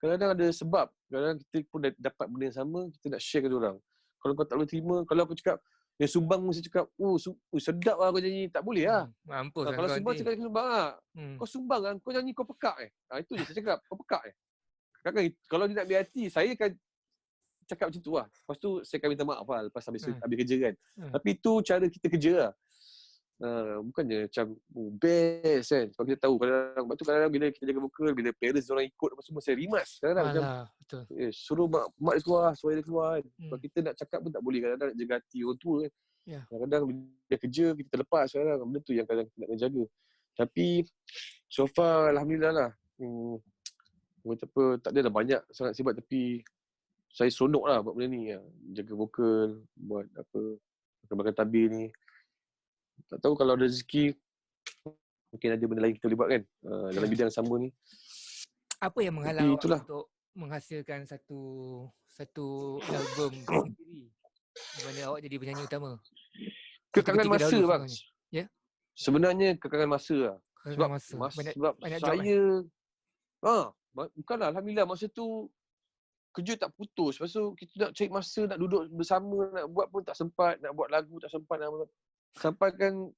kadang-kadang ada sebab. Kadang-kadang kita pun dapat benda yang sama, kita nak share ke orang. Kalau kau tak boleh terima, kalau aku cakap, yang sumbang mesti cakap, sedap lah kau nyanyi. Tak boleh lah. Mampus kalau sumbang, cakap sumbang lah. Kau sumbang kan, kau nyanyi kau pekak itu je saya cakap, kau pekak Kadang-kadang, kalau dia nak biar hati, saya akan cakap macam tu lah. Lepas tu, saya akan minta maaf lah lepas habis kerja kan. Tapi tu cara kita kerja lah. Bukannya macam best kan. Sebab kita tahu kadang-kadang bila kita jaga vokal, bila parents orang ikut apa semua, saya rimas kadang-kadang macam betul. Suruh mak dia keluar, suruh dia keluar kan. Sebab kita nak cakap pun tak boleh, kadang-kadang nak jaga hati orang tua kan. Kadang-kadang bila kerja kita terlepas kadang-kadang. Benda tu yang kadang kita nak kena jaga. Tapi so far alhamdulillah lah. Tak ada dah banyak sangat sibat, tapi saya seronok lah buat benda ni. Jaga vokal, buat apa, makan tabir ni. Tak tahu kalau ada rezeki, mungkin ada benda lain kita boleh buat kan, dalam bidang sama ni. Apa yang menghalang awak untuk menghasilkan satu album sendiri di mana awak jadi penyanyi utama? Kekangan masa bang. Ya? Sebenarnya kekangan masa lah. Sebab banyak saya bukanlah, alhamdulillah masa tu kerja tak putus. Lepas tu kita nak cari masa, nak duduk bersama, nak buat pun tak sempat, nak buat lagu tak sempat. Sampaikan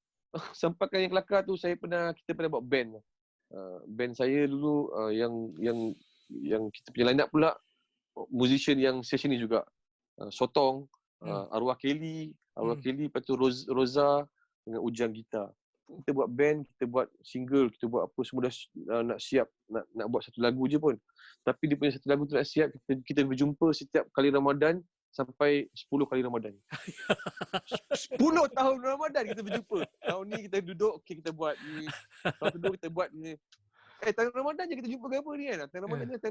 yang kelakar tu, kita pernah buat band. Band saya dulu yang kita punya line up pula musician yang session ni juga. Sotong, Arwah Kelly, lepas tu Roza dengan Ujang gitar. Kita buat band, kita buat single, kita buat apa semua dah nak siap nak buat satu lagu je pun. Tapi dia punya satu lagu tu nak siap, kita berjumpa setiap kali Ramadan sampai 10 kali Ramadan. 10 tahun Ramadan kita berjumpa. Tahun ni kita duduk, okay, kita buat ni. Tahun kedua kita buat ni. Tahun Ramadan je kita jumpa ke apa ni kan? Tahun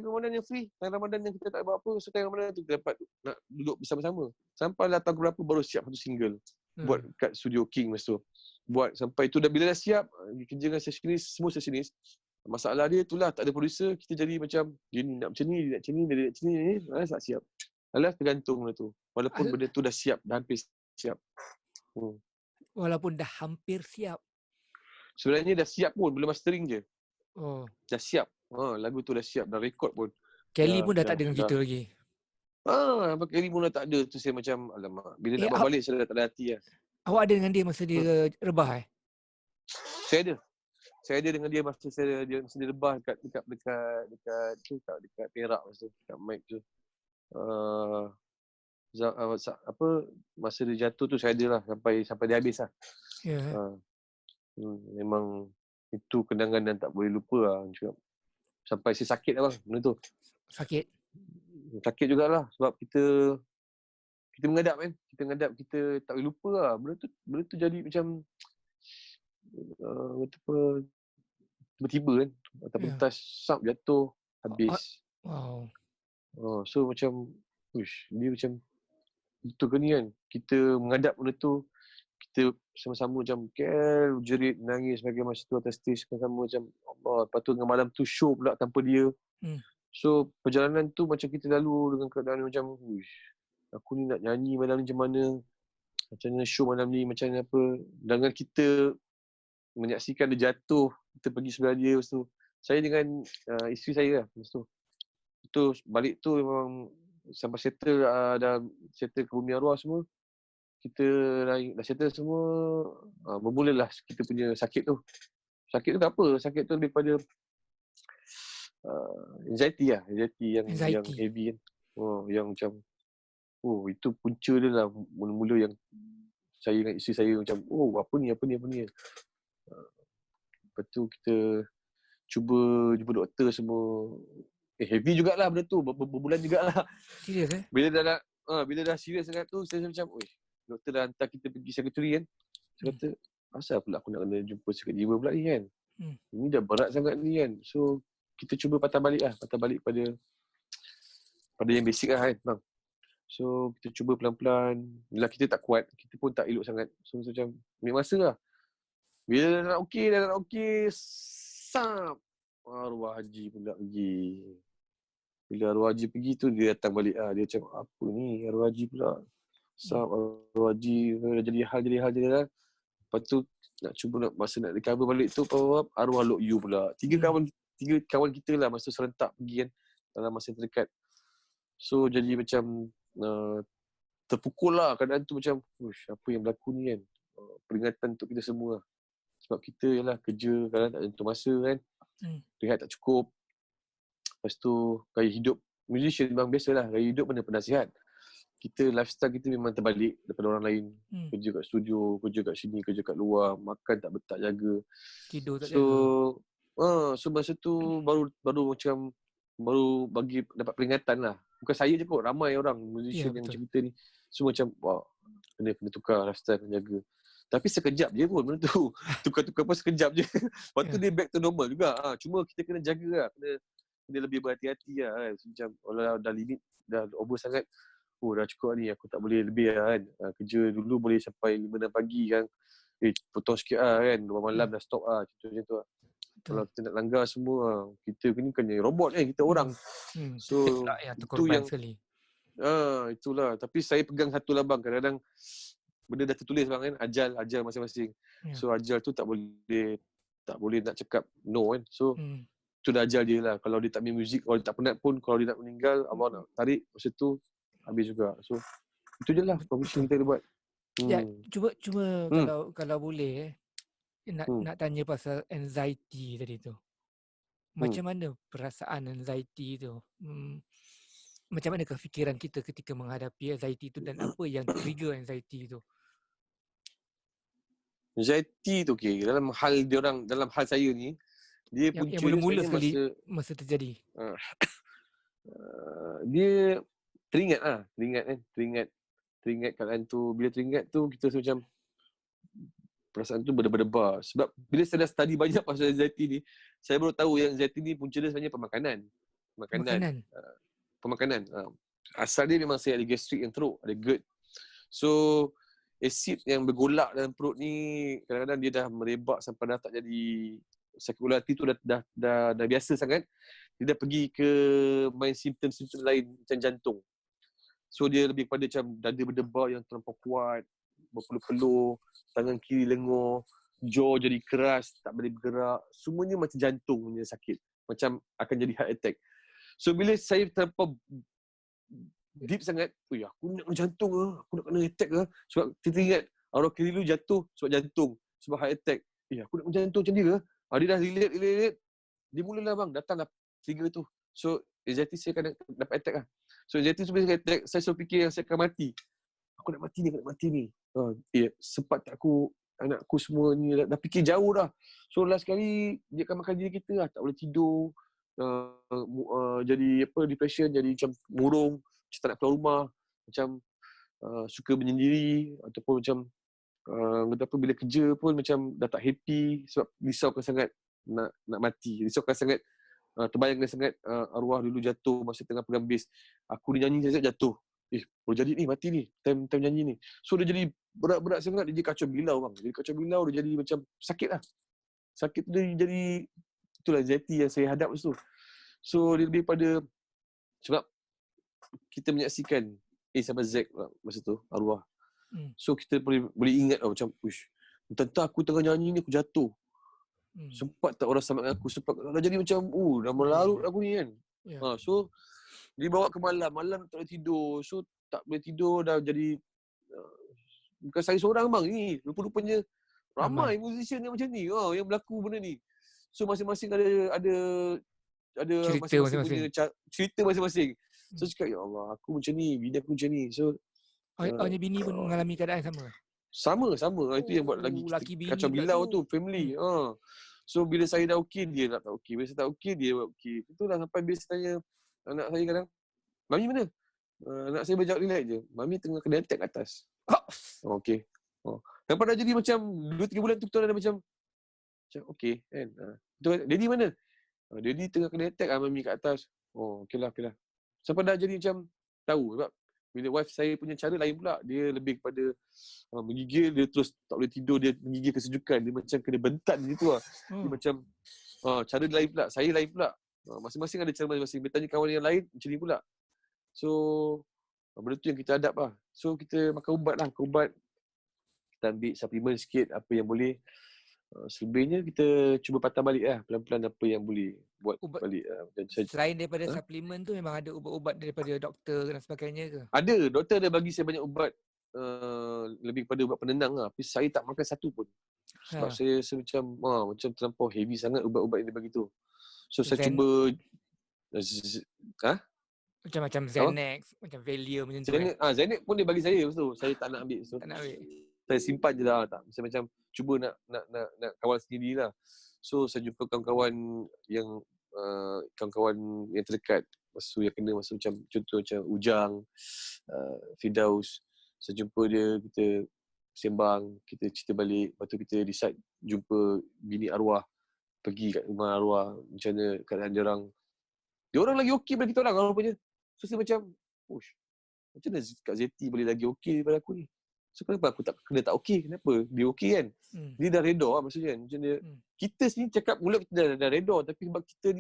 Ramadan yang free. Tahun Ramadan yang kita tak buat apa. So tahun Ramadan tu kita dapat nak duduk bersama-sama. Sampailah tahun berapa baru siap satu single. Buat kat Studio King masa tu. Buat sampai tu dah, bila dah siap, kerja dengan sessionis, semua sessionis. Masalah dia itulah, tak ada producer. Kita jadi macam, dia ni nak macam ni, dia nak macam ni, dia nak macam ni. Tak siap. Alah, tergantung lah tu. Walaupun benda tu dah siap, dah hampir siap. Walaupun dah hampir siap. Sebenarnya dah siap pun, belum mastering je. Oh. Dah siap. Lagu tu dah siap, dah record pun. Kelly pun dah tak dengar kita lagi. Kelly pun dah tak ada. Tu saya macam, alamak. Bila nak buat balik, saya dah tak ada hati lah. Awak ada dengan dia masa dia rebah Saya ada dengan dia masa dia rebah dekat Perak masa tu, dekat mic tu. Masa dia jatuh tu saya ada lah sampai dia habis lah. Memang itu kenangan dan tak boleh lupa lah. Sampai saya sakit lah bang benda tu. Sakit jugalah sebab kita menghadap kan. Kita tak boleh lupa lah. Benda tu jadi macam tiba-tiba kan. Atas pentas sap jatuh habis. Wow. So macam dia macam betul ke ni kan. Kita menghadap benda tu, kita sama-sama macam jerit, nangis bagi masa tu atas stage sama-sama macam Allah. Lepas tu dengan malam tu show pula tanpa dia. So perjalanan tu macam kita lalu dengan keadaan macam aku ni nak nyanyi malam ni macam mana. Macam mana show malam ni, macam mana apa. Dengan kita menyaksikan dia jatuh, kita pergi sebelah dia. Lepas tu, saya dengan isteri saya lah. Lepas tu, balik tu memang sampai settle, dah settle ke bumi arwah semua. Kita dah settle semua, bermulalah kita punya sakit tu. Sakit tu tak apa, sakit tu lebih pada anxiety yang heavy kan. Yang macam, itu punca dia lah mula-mula yang saya dengan isteri saya macam, apa ni. Lepas tu kita cuba jumpa doktor semua. Heavy jugalah benda tu, berbulan jugalah. Serius Bila dah serius sangat tu, saya macam, doktor dah hantar kita pergi sekretari kan. Saya kata, asal pula aku nak kena jumpa sakit jiwa pula ni kan. Ini dah berat sangat ni kan. So, kita cuba patah balik pada yang basic lah kan bang. So, kita cuba pelan-pelan. Bila kita tak kuat, kita pun tak elok sangat. So, macam ambil masa lah. Bila dah nak okey, sap. Arwah haji pula pergi. Bila arwah haji pergi tu, dia datang balik lah. Dia macam, apa ni arwah haji pula. Sap, arwah haji dah jadi hal. Lepas tu, nak recover balik tu, arwah Lok Yu pula. Tiga kawan kita lah masa serentak pergi kan. Dalam masa terdekat. So, jadi macam terpukul lah keadaan tu macam, apa yang berlaku ni kan. Peringatan untuk kita semua. Sebab kita ialah kerja, kadang tak tentu masa kan. Rehat tak cukup. Lepas tu, gaya hidup musician bang, biasalah. Gaya hidup mana pernah sihat. Kita, lifestyle kita memang terbalik daripada orang lain. Kerja kat studio, kerja kat sini, kerja kat luar. Makan tak betak jaga. Tidur tak jaga. So masa tu baru dapat peringatan lah. Bukan saya je kot, ramai orang musician yang macam kita ni. Semua macam, kena tukar lifestyle, kena jaga. Tapi sekejap je pun benda tu. Tukar-tukar pun sekejap je. Lepas tu dia back to normal juga. Cuma kita kena jaga lah. Kena lebih berhati-hati lah kan. Macam kalau dah limit, dah over sangat. Dah cukup ni, aku tak boleh lebih lah kan. Kerja dulu boleh sampai 5-6 pagi kan. Potong sikit lah kan. 2 malam dah stop lah. Macam tu lah. Kalau kita nak langgar semua, kita ni kan robot kan, kita orang. So, itu yang sekali. Itulah. Tapi saya pegang satu lah bang. Kadang-kadang benda dah tertulis bang kan, ajal masing-masing. So ajal tu tak boleh nak cakap no kan. So tu dah ajal dia lah. Kalau dia tak main muzik, kalau dia tak penat pun, kalau dia nak meninggal, Allah nak tarik, masa tu habis juga. So itu je lah permission kita buat. Ya, cuba kalau boleh nak tanya pasal anxiety tadi tu. Macam mana perasaan anxiety tu? Macam mana kefikiran kita ketika menghadapi anxiety tu dan apa yang trigger anxiety tu? Anxiety tu dalam hal saya ni, dia punca yang mula-mula sekali masa terjadi. Dia teringat keadaan tu. Bila teringat tu, kita macam perasaan tu berdebar-debar. Sebab bila saya dah study banyak pasal anxiety ni, saya baru tahu yang anxiety ni punca dia sebenarnya pemakanan. Asal dia memang saya ada gastrik yang teruk, ada GERD. So, asid yang bergolak dalam perut ni, kadang-kadang dia dah merebak sampai dah tak jadi, sakit bola hati tu dah biasa sangat. Dia dah pergi ke main simptom-simptom lain macam jantung. So, dia lebih kepada macam dada berdebar yang terlampau kuat, berpeluh-peluh, tangan kiri lengur, jaw jadi keras, tak boleh bergerak. Semuanya macam jantung punya sakit. Macam akan jadi heart attack. So, bila saya terlampau deep sangat, aku nak kena jantung ke? Aku nak kena attack ke? Sebab kita ingat, arwah kiri dulu jatuh sebab jantung, sebab heart attack. Aku nak kena jantung macam dia ke? Dia dah relate. Dia mulalah bang, datanglah trigger tu. So, anxiety saya akan dapat attack lah. So, anxiety tu bila saya attack, saya selalu fikir yang saya akan mati. Aku nak mati ni. Sempat tak anak aku semua ni dah fikir jauh dah. So, last kali dia akan makan diri kita lah. Tak boleh tidur. Jadi depression, jadi macam murung, macam tak nak keluar rumah, macam suka menyendiri, ataupun macam bila kerja pun macam dah tak happy sebab risaukan sangat nak mati, risaukan sangat, terbayangkan sangat arwah dulu jatuh masa tengah pegang bass, aku ni nyanyi saja jatuh, boleh jadi ni mati ni time nyanyi ni. So dia jadi berat-berat sangat, dia jadi kacau bilau bang, dia jadi macam sakit tu dia jadi, itulah anxiety yang saya hadap masa tu. So dia lebih pada sebab kita menyaksikan sampai Zack masa tu arwah So kita boleh ingat macam, uish, tentang aku tengah nyanyi ni aku jatuh. Sempat tak orang selamatkan aku, sempat dah jadi macam dah melarut aku ni kan. So dibawa ke malam tak boleh tidur. So tak boleh tidur, dah jadi bukan saya seorang bang ni, rupa-rupanya ramai musician yang macam ni yang berlaku benda ni. So masing-masing ada Cerita masing-masing masing-masing. punya cerita masing-masing. So cakap, ya Allah, aku macam ni, bini aku macam ni. So Awaknya bini pun mengalami keadaan sama? Sama. Itu yang buat lagi laki kita bini kacau pula bilau tu. tu, family. So bila saya dah okey, dia tak okey. Bila saya tak okey, dia okey. Itulah sampai bila saya tanya anak saya kadang, Mami mana? Anak saya berjawab relax je. Mami tengah kena attack atas. Okey. Lepas dah jadi macam 2-3 bulan tu kita dah macam okey kan. Daddy mana? Daddy tengah kena attack Mami kat atas. Okeylah. Sampai dah jadi macam tahu sebab bila wife saya punya cara lain pula. Dia lebih kepada menggigil, dia terus tak boleh tidur, dia menggigil kesejukan. Dia macam kena bentat gitu lah. Dia macam cara dia lain pula, saya lain pula. Masing-masing ada cara masing-masing. Dia tanya kawan yang lain macam ni pula. So benda tu yang kita hadap lah. So kita makan ubat. Kita ambil suplemen sikit apa yang boleh. Selebihnya kita cuba patah balik lah pelan-pelan apa yang boleh buat Ubat, balik. Selain daripada suplemen tu memang ada ubat-ubat daripada doktor dan sebagainya ke? Ada, doktor ada bagi saya banyak ubat, lebih kepada ubat penenang lah. Tapi saya tak makan satu pun. Sebab saya macam terlampau heavy sangat ubat-ubat yang dia bagi tu. So saya cuba macam Xanax, macam Valium macam tu. Xanax pun dia bagi saya tu. Saya tak nak ambil. So, tak nak ambil. Saya simpan je lah. Tak. Macam cuba nak kawal sendiri lah. So saya jumpa kawan-kawan yang terdekat. Yang kena masa macam contoh macam Ujang, Firdaus. Saya jumpa dia, kita sembang, kita cerita balik. Lepas tu kita decide jumpa bini arwah. Pergi kat rumah arwah. Macam mana keadaan dia orang. Dia orang lagi okey daripada kita orang rupanya. So saya macam, macam mana Kak Zeti boleh lagi okey daripada aku ni? So kenapa aku tak okey? Kenapa? Dia okey kan? Dia dah redha lah maksudnya kan. Macam dia, kita sini cakap mulut kita dah redha. Tapi sebab kita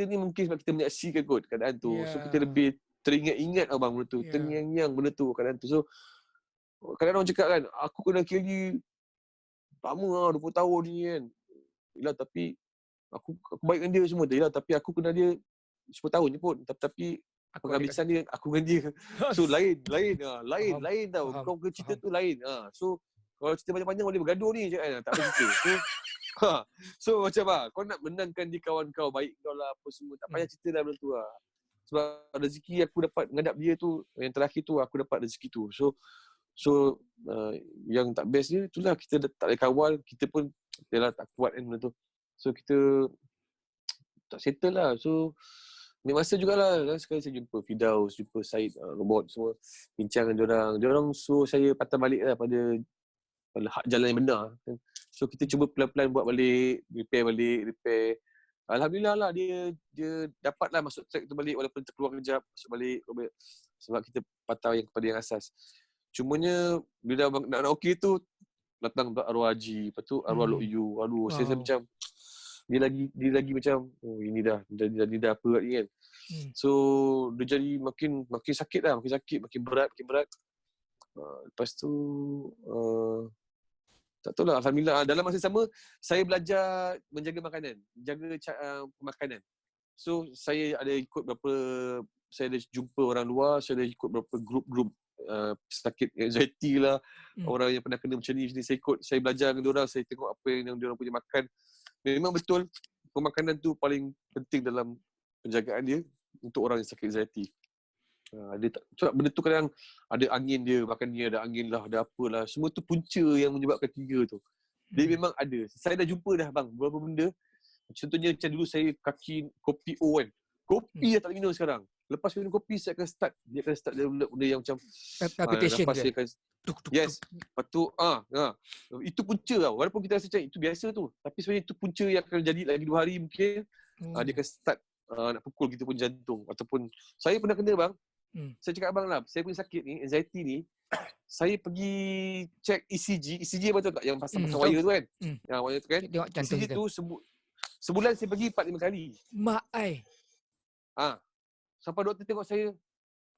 ni mungkin sebab kita menyaksikan kot keadaan tu. So kita lebih teringat-ingat abang benda tu. Terngiang-ngiang benda tu keadaan tu. So kadang-kadang orang cakap kan, aku kena KL lama lah 20 tahun ni kan. Yelah tapi aku baik dengan dia semua. Yelah tapi aku kenal dia 10 tahun je pun. Tapi penghabisan dia aku dengan dia. So lain tau. Kau ke cerita tu lain. So kalau cerita panjang-panjang boleh bergaduh ni je kan. Tak ada cerita. So macam kau nak menangkan di kawan kau, baik kau lah apa semua. Tak payah cerita dah benda tu lah. Sebab rezeki aku dapat menghadap dia tu, yang terakhir tu aku dapat rezeki tu. So yang tak best dia itulah kita tak boleh kawal. Kita pun yalah tak kuat kan benda tu. So kita tak settle lah. So ni masa jugalah sekali saya jumpa Firdaus, jumpa Syed, Robot semua, bincang dengan diorang suruh saya patah balik lah pada hak jalan yang benar. So kita cuba pelan-pelan buat balik, repair. Alhamdulillah lah dia dapatlah masuk track tu balik walaupun terkeluar kejap, masuk balik sebab kita patah yang kepada yang asas. Cumanya bila nak okey tu datang arwah Haji, lepas tu arwah Lok Yu. Saya macam dia lagi macam ini dah apa ni kan. So dia jadi makin sakit lah, makin berat. Lepas tu tak tahu lah, alhamdulillah dalam masa sama saya belajar menjaga makanan, jaga pemakanan. So saya ada jumpa orang luar, saya ada ikut beberapa grup sakit anxiety lah, orang yang pernah kena macam ni saya ikut, saya belajar dengan diorang, saya tengok apa yang diorang punya makan. Memang betul pemakanan tu paling penting dalam penjagaan dia untuk orang yang sakit anxiety. Sebab benda tu kadang ada angin dia, makan dia ada angin lah, ada apalah. Semua tu punca yang menyebabkan tiga tu. Dia memang ada. Saya dah jumpa dah bang beberapa benda. Contohnya macam dulu saya kaki kopi O kan. Kopi dah tak minum sekarang. Lepas minum kopi saya akan start. Dia akan start benda yang macam palpitation lepas dia akan yes. Lepas tu itu punca tau. Walaupun kita rasa macam itu biasa tu, tapi sebenarnya itu punca yang akan jadi lagi 2 hari mungkin. Dia akan start nak pukul kita pun jantung. Ataupun saya pernah kena bang. Saya cakap abang lah, saya punya sakit ni, anxiety ni, saya pergi check ECG betul tak? Yang pasal wire tu kan? Yang wire tu kan? ECG tu sebulan saya pergi 4-5 kali. Mak ai. Sampai doktor tengok saya,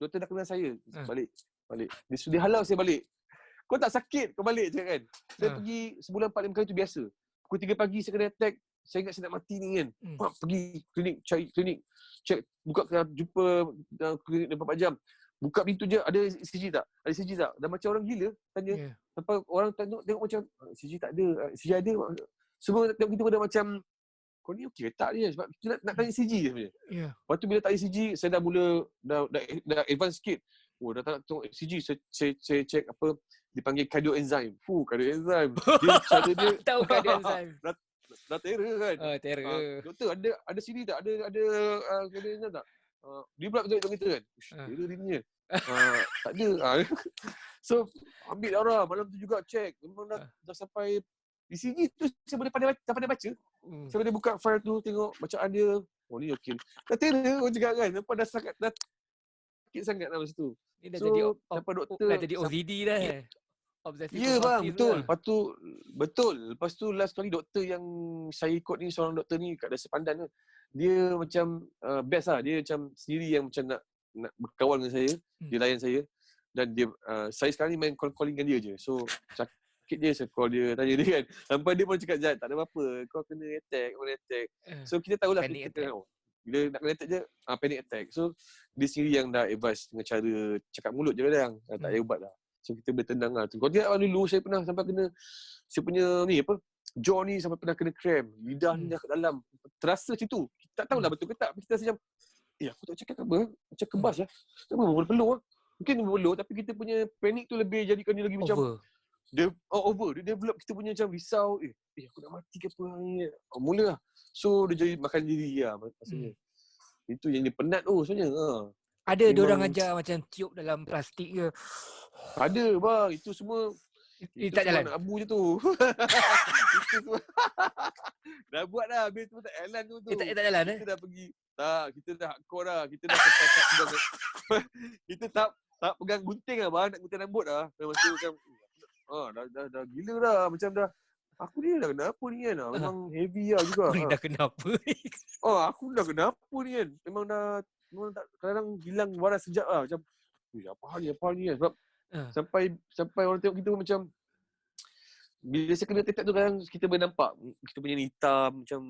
doktor dah kenal saya balik. balik. Dia halau saya balik. Kau tak sakit kau balik cakap kan. Saya pergi sebulan 4-5 kali tu biasa. Pukul 3 pagi saya kena attack. Saya ingat saya nak mati ni kan. Pergi klinik, cari klinik. Check, jumpa klinik 24 jam. Buka pintu je, ada ECG tak? Ada ECG tak? Dah macam orang gila tanya. Sampai orang tengok macam ECG tak ada. ECG ada. Semua tengok kita pada macam kau ni okey ke tak ni? Sebab kita nak tanya ECG je sebenarnya. Lepas tu bila tak ECG, saya dah mula dah advance sikit. Oh, dah tak nak tengok ECG. Saya check apa dipanggil cardioenzyme. Cardioenzyme. Dia cara dia tahu cardioenzyme. Dah terror kan. Terror. Doktor ada sini tak? Ada cardioenzyme tak? Dia pula tengok kita kan. Terror dia ni. Tak ada. So ambil darah malam tu juga check. Memang dah sampai ECG tu saya boleh pandai baca. Saya boleh buka file tu tengok bacaan dia. Oh ni okey. Dah terror orang cakap kan. Nampak dah sakit sangat lah masa tu. Ni dah So, jadi sampai doktor dah jadi OCD dah. Obsessive ya bang, betul. lah. Lepas tu betul. Lepas tu last kali doktor yang saya ikut ni, seorang doktor ni kat Dasar Pandan tu. Dia macam best lah. Dia macam sendiri yang macam nak berkawan dengan saya. Dia layan saya. Dan dia saya sekarang ni main calling dengan dia je. So sakit dia, saya call dia, tanya dia kan. Sampai dia pun cakap, Jad, tak ada apa-apa. Kau kena attack. So kita tahulah Panic kita kena, bila nak kena attack je, panic attack. So dia sendiri yang dah advise dengan cara cakap mulut je kadang. Tak payah ubat lah. So kita boleh tenang lah. Kau tengok dulu saya pernah sampai kena, saya punya ni apa, jaw ni sampai pernah kena cramp. Lidah ni dah kat dalam. Terasa macam tu. Kita tak tahulah betul ke tak. Tapi kita rasa macam, aku tak cakap apa. Macam kebas lah. Kenapa berpeluh lah. Mungkin berpeluh tapi kita punya panik tu lebih jadikan dia lagi macam dia over. Dia develop kita punya macam risau. Aku nak mati ke apa ni. Mula lah. So dia jadi makan diri lah maksudnya. Itu yang dia penat tu sebenarnya. Ada diorang ajar macam tiup dalam plastik ke? Ada bang. Itu semua Itu tak jalan. Nak abu je tu. Itu semua. Dah buat dah. Habis tu tak jalan tu. Tak jalan kita dah pergi. Tak. Kita dah hardcore dah. Kita dah pegang. Kita tak pegang gunting lah bang. Nak gunting rambut dah. Masa tu macam dah gila dah. Macam dah. Aku ni dah kenapa ni kan. Memang heavy lah juga. Dah kenapa? Aku dah kenapa ni kan. Memang tak kadang hilang waras sekejap lah. Macam apa hal ni kan. Sebab sampai orang tengok kita pun macam bila saya kena tetap tu kadang kita boleh nampak kita punya ni hitam macam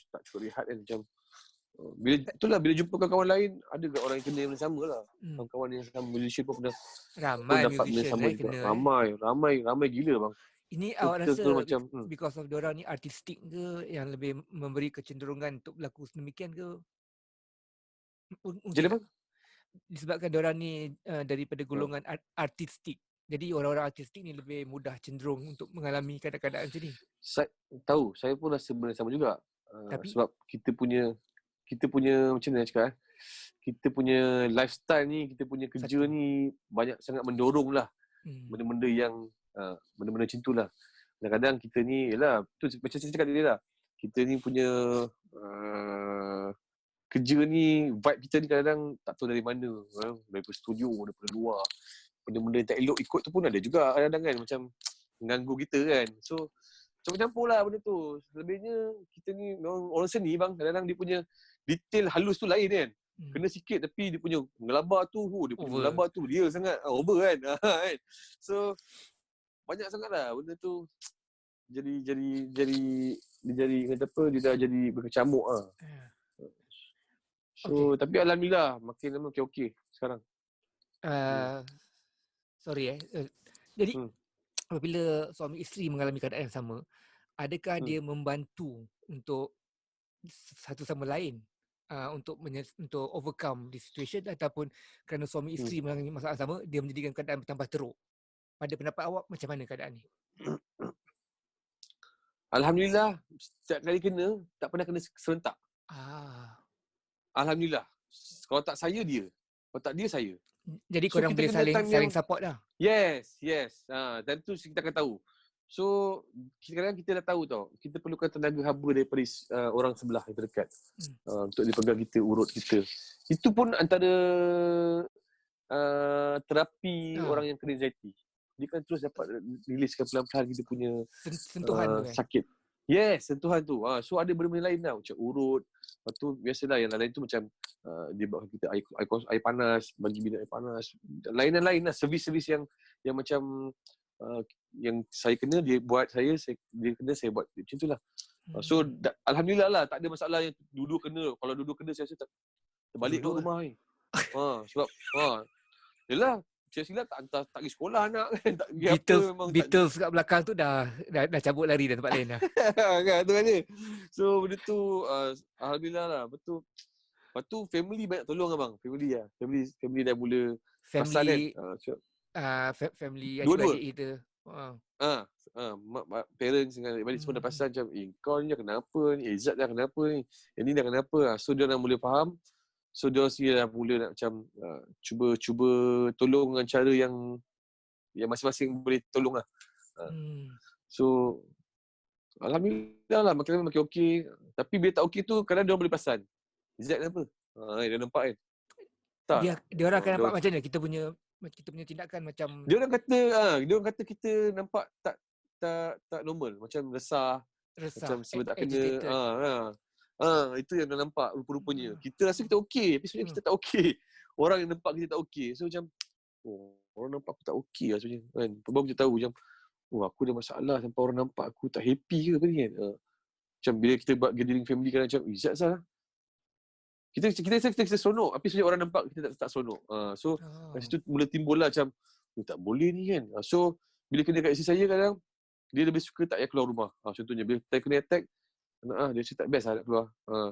tak cukup rehat kan. Macam bila jumpa kawan-kawan lain ada ke orang yang kena yang sama lah. Kawan-kawan yang sama musician pun pernah ramai dapat benda sama juga. Ramai gila bang. Ini awak rasa macam because of diorang ni artistik ke yang lebih memberi kecenderungan untuk berlaku sedemikian ke? Jadi bang? Disebabkan diorang ni daripada golongan artistik. Jadi orang-orang artistik ni lebih mudah cenderung untuk mengalami keadaan-keadaan macam ni. Saya pun rasa benda sama juga. Tapi sebab kita punya macam mana nak cakap kita punya lifestyle ni, kita punya kerja ni banyak sangat mendorong lah benda-benda yang benda-benda macam tu lah. Kadang-kadang kita ni yalah, tu macam saya cakap tadi lah, kita ni punya kerja ni, vibe kita ni kadang-kadang tak tahu dari mana, daripada studio, daripada luar, benda-benda yang tak elok ikut tu pun ada juga kadang-kadang kan, macam mengganggu kita kan. So campur-campur lah benda tu. Selebihnya kita ni orang seni bang, kadang-kadang dia punya detail halus tu lain kan. Kena sikit tapi dia punya ngelabar tu, ngelabar tu real sangat, over kan. So banyak sangatlah benda tu jadi kata apa, dia dah jadi berkecamuk ah. So tapi alhamdulillah makin lama makin okey sekarang. Sorry jadi apabila suami isteri mengalami keadaan yang sama, adakah dia membantu untuk satu sama lain untuk overcome the situation, ataupun kerana suami isteri mengalami masalah sama dia menjadikan keadaan bertambah teruk? Pada pendapat awak macam mana keadaan ni? Alhamdulillah setiap kali kena tak pernah kena serentak. Alhamdulillah. Kalau tak saya dia, kalau tak dia saya. Jadi korang boleh saling support dah. Yes. Dan tu kita akan tahu. So kadang-kadang kita dah tahu tau, kita perlukan tenaga haba daripada orang sebelah yang terdekat untuk dipegang kita, urut kita. Itu pun antara terapi orang yang kena anxiety. Dia kan terus dapat riliskan pelan-pelan kita punya sentuhan sakit. Yes, sentuhan tu. So ada benda-benda lain lah. Macam urut. Lepas tu biasalah yang lain tu macam dia buat kita air panas, bagi minum air panas. Lain-lain lah. Servis-servis yang macam yang saya kena dia buat dia kena saya buat. Macam tu lah. So Alhamdulillah lah tak ada masalah yang dua kena. Kalau dua kena saya rasa tak terbalik ke Dua-dua. rumah ni. Sebab yelah silap tak hantar tak pergi sekolah anak kan. Tak pergi apa memang Beatles kat belakang tu dah cabut lari dah tempat lain dah. kan tu kan dia. So benda tu alhamdulillah lah. Betul. Lepas tu family banyak tolong abang. Family dah mula perasan kan. Family Dua-dua. adik-beradik kita. Parents dengan adik-beradik semua dah perasan macam kau ni dah kenapa ni, Izzat dah kenapa ni, yang ni dah kenapa. So dia dah mula faham. So dia sendiri dah mula nak macam cuba tolong dengan cara yang masing-masing boleh tolong lah. So alhamdulillah lah makin okey. Tapi bila tak okey tu kadang dia orang boleh perasan. Izzat kenapa? Dia nampak kan. Tak. Dia orang akan nampak macam mana kita punya tindakan macam dia orang kata kita nampak tak normal, macam resah. Macam sebab tak kena. Itu yang dia nampak rupa-rupanya. Kita rasa kita okey, tapi sebenarnya kita tak okey. Orang yang nampak kita tak okey. So macam orang nampak aku tak okey lah sebenarnya kan. Baru kita tahu macam aku ada masalah sampai orang nampak aku tak happy ke apa ni kan. Macam bila kita buat gathering family kan macam Izzat salah. Kita seronok, tapi sebenarnya orang nampak kita tak seronok. So kat situ mula timbul lah macam tak boleh ni kan. So bila kena kat isteri saya kadang dia lebih suka tak payah keluar rumah. Contohnya bila kita kena attack, dia rasa tak best lah nak keluar.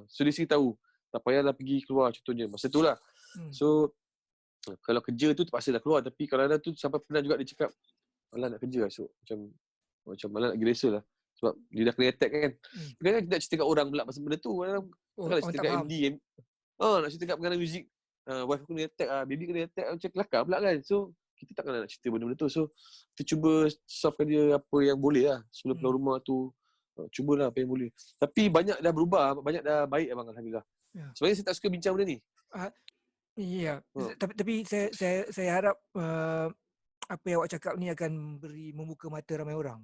So dia sendiri tahu tak payahlah pergi keluar contohnya. Masa tu lah. So kalau kerja tu terpaksa dah keluar, tapi kalau ada tu sampai pernah juga dia cakap malah nak kerja esok. Macam malah nak pergi resa lah. Sebab dia dah kena attack kan. Kadang-kadang kita nak cerita kat orang pula pasal benda tu. Kadang-kadang cerita kat MD. Nak cerita kat pengarah muzik. Wife aku kena attack, baby kena attack. Macam kelakar pula kan. So kita takkan nak cerita benda-benda tu. So kita cuba solvekan dia apa yang boleh lah. Sebelum keluar rumah tu. Cubalah apa yang boleh. Tapi banyak dah berubah. Banyak dah baik abang alhamdulillah. Sebenarnya saya tak suka bincang benda ni. Ya. Tapi saya harap apa yang awak cakap ni akan membuka mata ramai orang.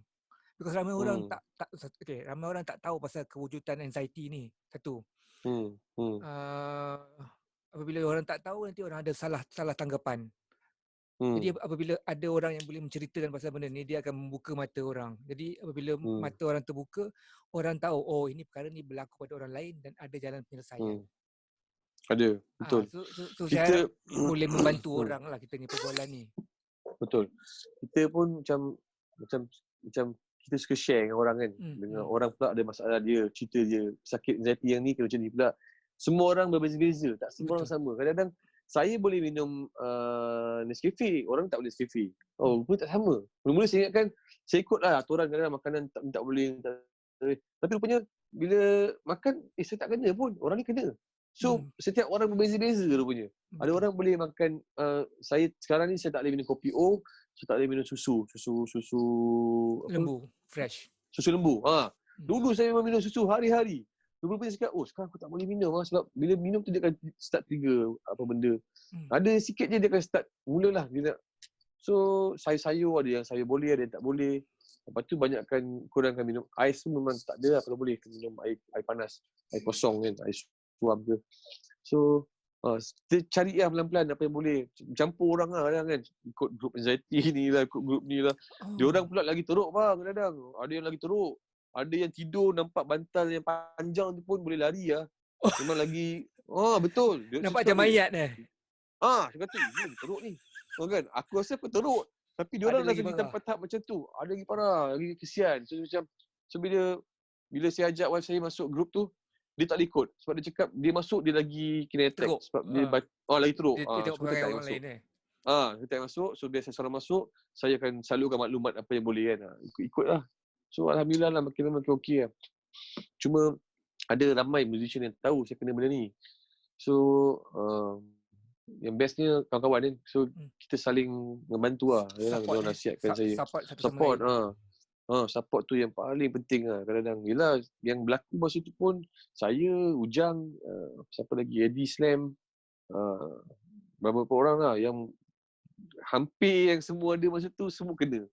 Because ramai orang ramai orang tak tahu pasal kewujudan anxiety ni. Satu. Apabila orang tak tahu, nanti orang ada salah tanggapan. Jadi apabila ada orang yang boleh menceritakan pasal benda ni, dia akan membuka mata orang. Jadi apabila mata orang terbuka, orang tahu ini perkara ni berlaku pada orang lain dan ada jalan penyelesaian. Ada, betul. So saya harap boleh membantu orang lah kita ni perbualan ni. Betul. Kita pun macam kita suka share dengan orang kan. Dengan orang pula ada masalah dia, cerita dia, sakit anxiety yang ni kena macam ni pula. Semua orang berbeza-beza, tak semua orang sama. Kadang-kadang saya boleh minum Nescafe, orang tak boleh Nescafe. Pun tak sama. Mula-mula saya ingatkan, saya ikutlah aturan kadang makanan tak boleh. Tapi rupanya bila makan, saya tak kena pun. Orang ni kena. So, setiap orang berbeza-beza rupanya. Ada orang boleh makan, saya sekarang ni saya tak boleh minum kopi O, saya tak boleh minum susu lembu, fresh. Susu lembu. Dulu saya memang minum susu hari-hari. Dulu saya cakap, sekarang aku tak boleh minum sebab bila minum tu dia akan start trigger apa benda. Ada sikit je dia akan start mulalah dia nak. So sayur ada yang saya boleh, ada yang tak boleh. Lepas tu banyakkan kurangkan minum ais tu memang tak ada lah kalau boleh minum air panas, air kosong kan, air suam ke. So kita cari lah pelan-pelan apa yang boleh. Campur orang lah kan. Ikut grup anxiety ni lah, ikut grup ni lah. Dia orang pula lagi teruk bang kadang-kadang. Ada yang lagi teruk. Ada yang tidur nampak bantal yang panjang tu pun boleh lari lah. Memang lagi betul. Nampak macam mayat Saya kata, teruk ni. Kan? Aku rasa aku teruk. Tapi dia orang dah pergi tempat tahap macam tu. Ada lagi parah, lagi kesian. So bila saya ajak wife saya masuk grup tu, dia tak ikut. Sebab dia cakap dia masuk dia lagi kena attack. Teruk. Sebab dia lagi teruk. Dia tengok perangai orang lain Dia tak masuk. So biasa seorang masuk, saya akan salurkan maklumat apa yang boleh kan. Ikut lah. So alhamdulillah lah makin okey lah. Cuma ada ramai musician yang tahu saya kena benda ni. So yang bestnya kawan-kawan ni. So kita saling membantu lah. Dia nasihatkan saya. Support. Support tu yang paling penting lah kadang-kadang. Yelah yang berlaku masa tu pun saya, Ujang, siapa lagi, Eddie Slam, beberapa orang lah yang hampir yang semua ada masa tu semua kena.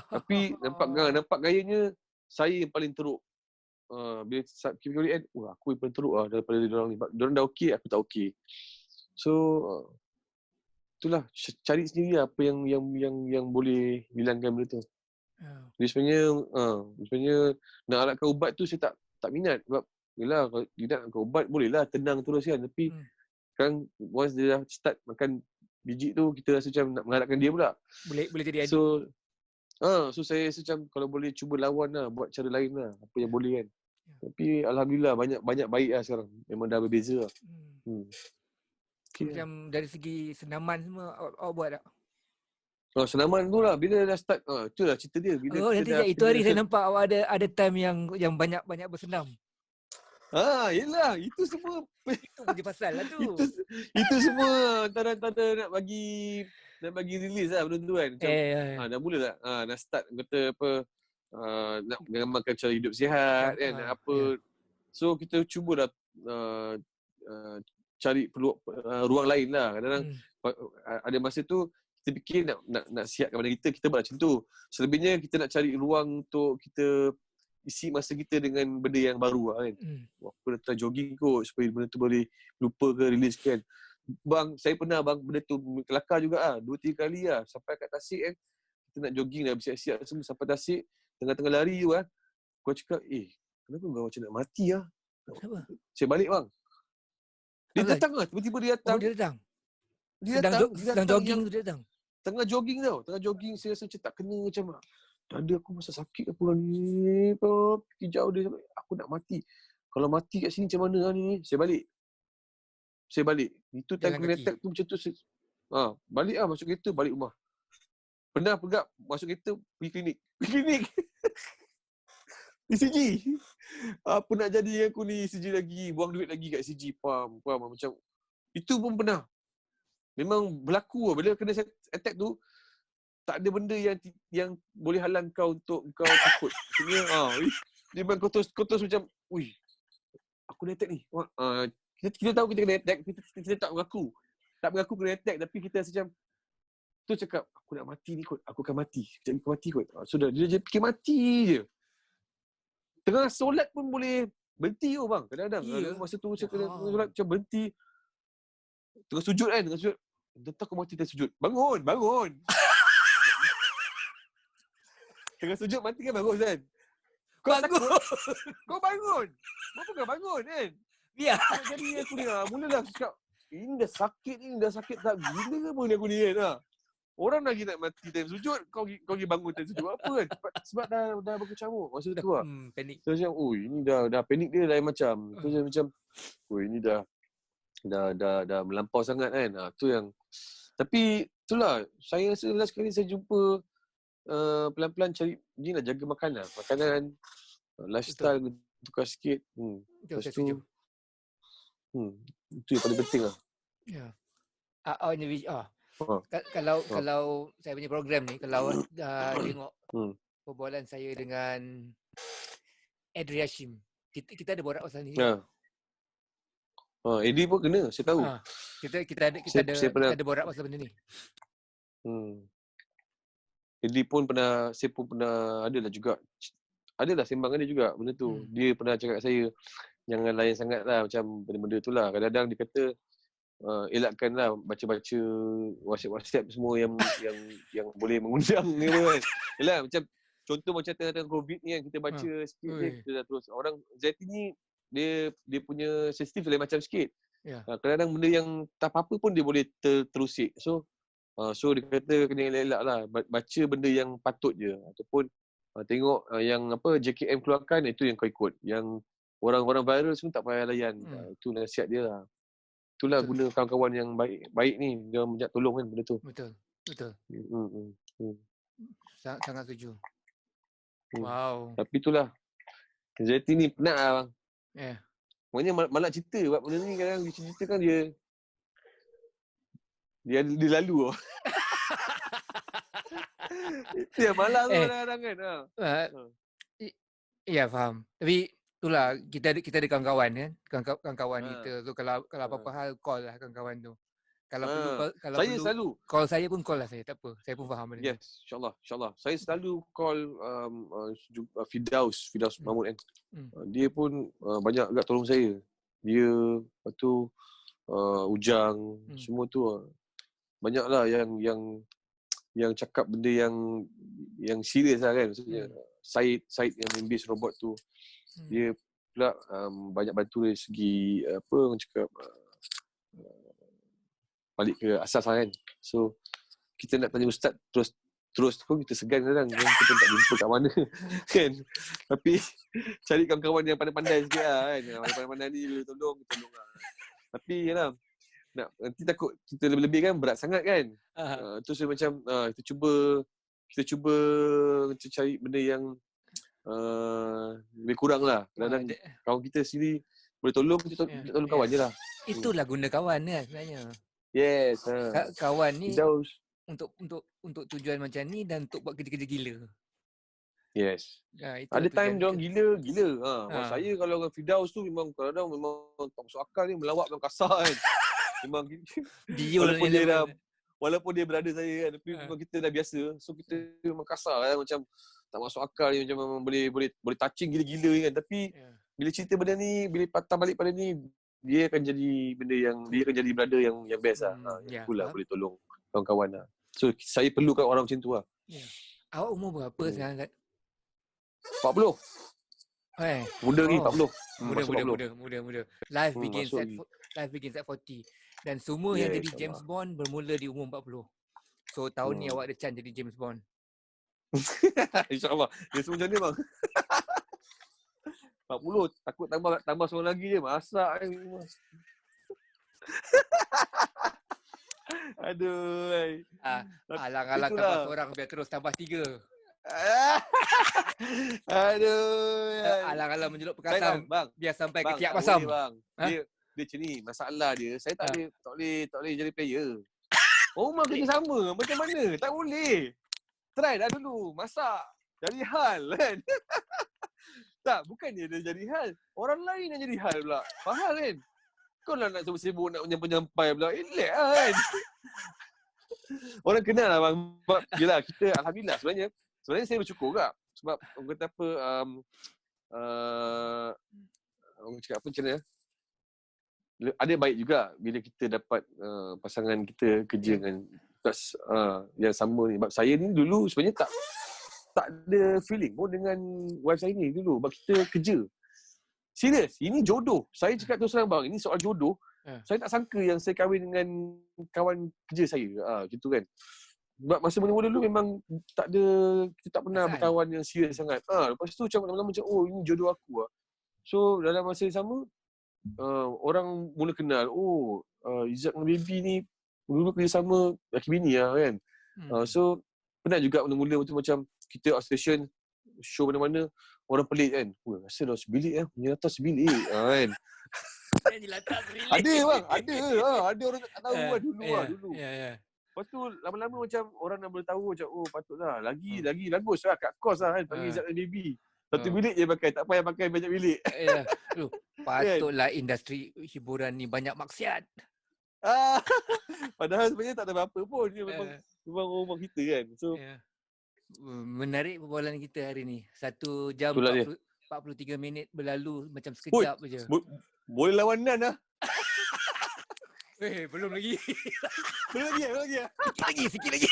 Tapi nampak gayanya saya yang paling teruk. bila chemoterapi end, aku yang paling teruk daripada diorang ni. Diorang dah okey, aku tak okey. So itulah, cari sendiri apa yang boleh hilangkan benda tu. Jadi sebenarnya nak alatkan ubat tu saya tak minat sebab yelah kalau tidak nak ubat bolehlah tenang terus kan, tapi kan once dia dah start makan biji tu kita rasa macam nak mengalahkan dia pula. Boleh jadi adik. So saya rasa macam kalau boleh cuba lawan lah, buat cara lain lah apa yang boleh kan. Tapi alhamdulillah banyak baik lah sekarang. Memang dah berbeza lah. Okay. Macam dari segi senaman semua awak buat tak? Senaman tu lah bila dah start itulah cerita dia bila nanti itu hari saya nampak awak ada time yang banyak bersenam. Yelah itu semua Itu punya pasal lah tu. itu semua antara nak bagi release lah benda tu kan. Macam dah mula tak nak start kata apa nak mengamalkan cara hidup sihat kan apa. So kita cubalah cari ruang lain lah. Kadang-kadang ada masa tu kita fikir nak sihatkan badan kita buat macam tu. Selebihnya kita nak cari ruang untuk kita isi masa kita dengan benda yang baru lah kan. Aku dah try jogging kot supaya benda tu boleh lupa ke release kan. Bang, saya pernah benda tu kelakar juga 2-3 kali sampai kat Tasik kan. Kita nak jogging dah bersiap-siap semua sampai Tasik. Tengah-tengah lari tu Kau cakap, kenapa kau macam nak mati Kenapa? Saya balik bang. Dia datang tiba-tiba dia datang. Dia datang? Dia Sedang jogging tu dia datang? Tengah jogging saya rasa macam tak kena macam dada aku masa sakit apa ni. Pergi jauh dia sampai aku nak mati. Kalau mati kat sini macam mana ni? Saya balik. Itu time kena attack tu macam tu. Balik masuk kereta balik rumah. Pernah pegap masuk kereta pergi klinik. ECG. Apa nak jadi aku ni ECG lagi, buang duit lagi kat ECG. Faham macam itu pun pernah. Memang berlaku bila kena attack tu tak ada benda yang boleh halang kau untuk kau takut. Maksudnya dia memang kau terus macam aku kena attack ni. Kita tahu kita kena attack, kita tak mengaku. Tak mengaku kena attack tapi kita rasa macam tu cakap aku nak mati ni kot, aku akan mati. Sekejap ni aku mati kot. Sudah dia je fikir mati je. Tengah solat pun boleh berhenti bang. Kadang-kadang masa tu saya kena solat macam berhenti. Tengah sujud kan, Tentu aku mati tengah sujud. Bangun. Tengah sujud mati kan bagus kan? Kau bangun. Kenapa kau bangun kan? Biar. Jadi aku ni mulalah cakap, ini dah sakit tak gila ke pun aku ni kan? Orang lagi nak mati time sujud, kau pergi bangun time sujud apa kan? Sebab dah berkecamuk masa tu panik. So macam, ini dah panik dia lain macam. So macam, ini dah melampau sangat kan. Tu yang tapi itulah saya rasa last kali saya jumpa pelan-pelan cari ni lah, jaga makanan, lifestyle tukar sikit. Lepas tu itu yang paling penting lah. Ya. Kalau saya punya program ni, kalau tengok perbualan saya dengan Adri Hashim, kita ada borak pasal ni. Eddie pun kena, saya tahu. Kita ada borak pasal benda ni. Eddie pun pernah, saya pun pernah adalah sembang dia juga benda tu. Dia pernah cakap kat saya, jangan layan sangat lah macam benda-benda tu lah. Kadang-kadang dia kata, elakkan lah baca-baca WhatsApp semua yang boleh mengundang ni kan. Yalah macam contoh macam tengah-tengah COVID ni kan, kita baca sikit je, kita dah terus. Orang ZT ni dia punya sensitif lain macam sikit. Kadang-kadang benda yang tak apa-apa pun dia boleh terusik. So dia kata kena elak-elak lah, baca benda yang patut je, ataupun tengok yang apa JKM keluarkan, itu yang kau ikut. Yang orang-orang viral semua tak payah layan. Itu nasihat dia lah. Itulah guna kawan-kawan yang baik ni, dia banyak tolong kan benda tu. Betul. Sangat setuju. Wow. Tapi itulah, anxiety ni penat lah bang. Maknanya malah cerita buat benda ni, kadang dia ceritakan dia lalu lah. Itu yang malas kadang-kadang kan. Ya faham. Tapi itulah kita ada kawan-kawan kan. Kawan-kawan kita. So kalau apa-apa hal call lah kawan-kawan tu. Kalau perlu call, kalau Saya perlu selalu call saya pun call lah saya, tak apa. Saya pun faham benda ni. yes, insyaAllah. Saya selalu call Firdaus Mahmud kan. Dia pun banyak agak tolong saya. Dia, lepas tu Ujang, semua tu banyaklah yang cakap benda yang serius lah kan. Maksudnya Syed yang main base robot tu, dia pula banyak bantu dari segi apa orang cakap balik ke asas lah kan. So kita nak tanya ustaz terus pun kita segan kadang kita tak jumpa kat mana kan. Tapi cari kawan-kawan yang pandai-pandai sikit lah kan. Yang pandai-pandai ni boleh tolong lah. Tapi yalah, nanti takut kita lebih-lebih kan, berat sangat kan. Terus macam kita cuba macam cari benda yang lebih kurang lah. Kadang-kadang kawan kita sendiri boleh tolong, kita tolong kawan je lah. Itulah guna kawan kan sebenarnya. Yes. Kawan ni Firdaus. untuk tujuan macam ni dan untuk buat kerja-kerja gila. Yes. Itu Ada time tujuan dia kita. orang gila. Saya kalau dengan Firdaus tu memang kadang-kadang memang tak masuk akal ni, melawak memang kasar kan. Memang Dia walaupun dia berada saya kan, tapi memang kita dah biasa. So kita memang kasar kan, macam tak masuk akal ni, macam memang boleh touching gila-gila kan. Tapi bila cerita benda ni, bila patah balik pada ni, dia akan jadi benda yang dia akan jadi brother yang best lah. Yang cool lah, boleh tolong kawan-kawan lah. So saya perlukan orang macam tu lah. Awak umur berapa sekarang Kat? 40. Muda ni 40. Muda. Life begins at 40. Dan semua yang jadi James Bond bermula di umur 40. So tahun ni awak ada chance jadi James Bond. InsyaAllah. Dia semua macam ni bang. 40. Takut tambah seorang lagi je. Masak kan. Aduh. Alang-alang tambah seorang biar terus tambah 3. Aduh. Alang-alang menjeluk perkataan bang, biar sampai ke bang, Kiak Pasam. Bang. Dia macam ni, masalah dia, saya tak boleh jadi player. Rumah kerja sama, macam mana? Tak boleh. Try dah dulu, masak. Jadi hal kan. Tak, bukan dia jadi hal. Orang lain yang jadi hal pula. Faham kan? Kau lah nak sibuk nak menyampai pula. Elak lah kan. Orang kenal lah bang. Yelah, kita alhamdulillah sebenarnya saya bersyukur juga. Sebab orang kata apa, orang cakap apa macam mana, ada baik juga bila kita dapat pasangan kita kerja dengan yang sama ni. Sebab saya ni dulu sebenarnya tak ada feeling pun dengan wife saya ni dulu. Sebab kita kerja. Serius, ini jodoh. Saya cakap terus terang bang, ini soal jodoh. Saya tak sangka yang saya kahwin dengan kawan kerja saya. Gitu kan. Sebab masa mula-mula dulu memang kita tak pernah berkawan yang serius sangat. Lepas tu lama-lama macam, oh ini jodoh aku lah. So dalam masa yang sama, orang mula kenal, Izzat dengan Baby ni dulu kerjasama laki bini lah kan. So pernah juga mula-mula macam kita outstation, show mana-mana, orang pelik kan. Rasa dah sebilik punya atas sebilik kan. Ada bang, ada orang tak tahu lah dulu. Lepas tu lama-lama macam orang dah boleh tahu macam, oh patutlah lagi bagus lah kat kos lah kan, panggil Izzat dan Baby. Satu bilik je pakai, tak payah pakai banyak bilik. Patutlah industri hiburan ni banyak maksiat. Padahal sebenarnya tak ada apa-apa pun. Dia memang rumah kita kan. So menarik perbualan kita hari ni. 1 jam 43 minit berlalu macam sekejap je. Boleh lawanan lah. Belum lagi. Belum lagi. Sikit lagi.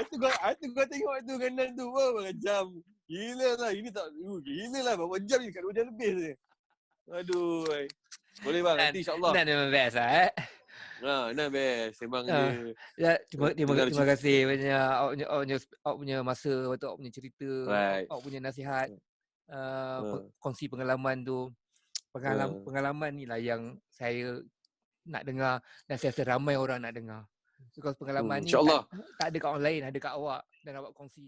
Itu kau tengok tu kanan tu. Berapa jam. Gila lah. Ini tak. Gila lah. Berapa jam ni. Kat 2 jam lebih je. Aduh. Boleh bang. Nanti insyaAllah. Nak memang best lah Nak best. Memang dia. Terima kasih banyak. Awak punya masa. Waktu awak punya cerita. Awak punya nasihat. Kongsi pengalaman tu. Pengalaman ni lah yang saya nak dengar dan saya rasa ramai orang nak dengar. Because pengalaman ni tak ada kat orang lain, ada kat awak dan awak kongsi.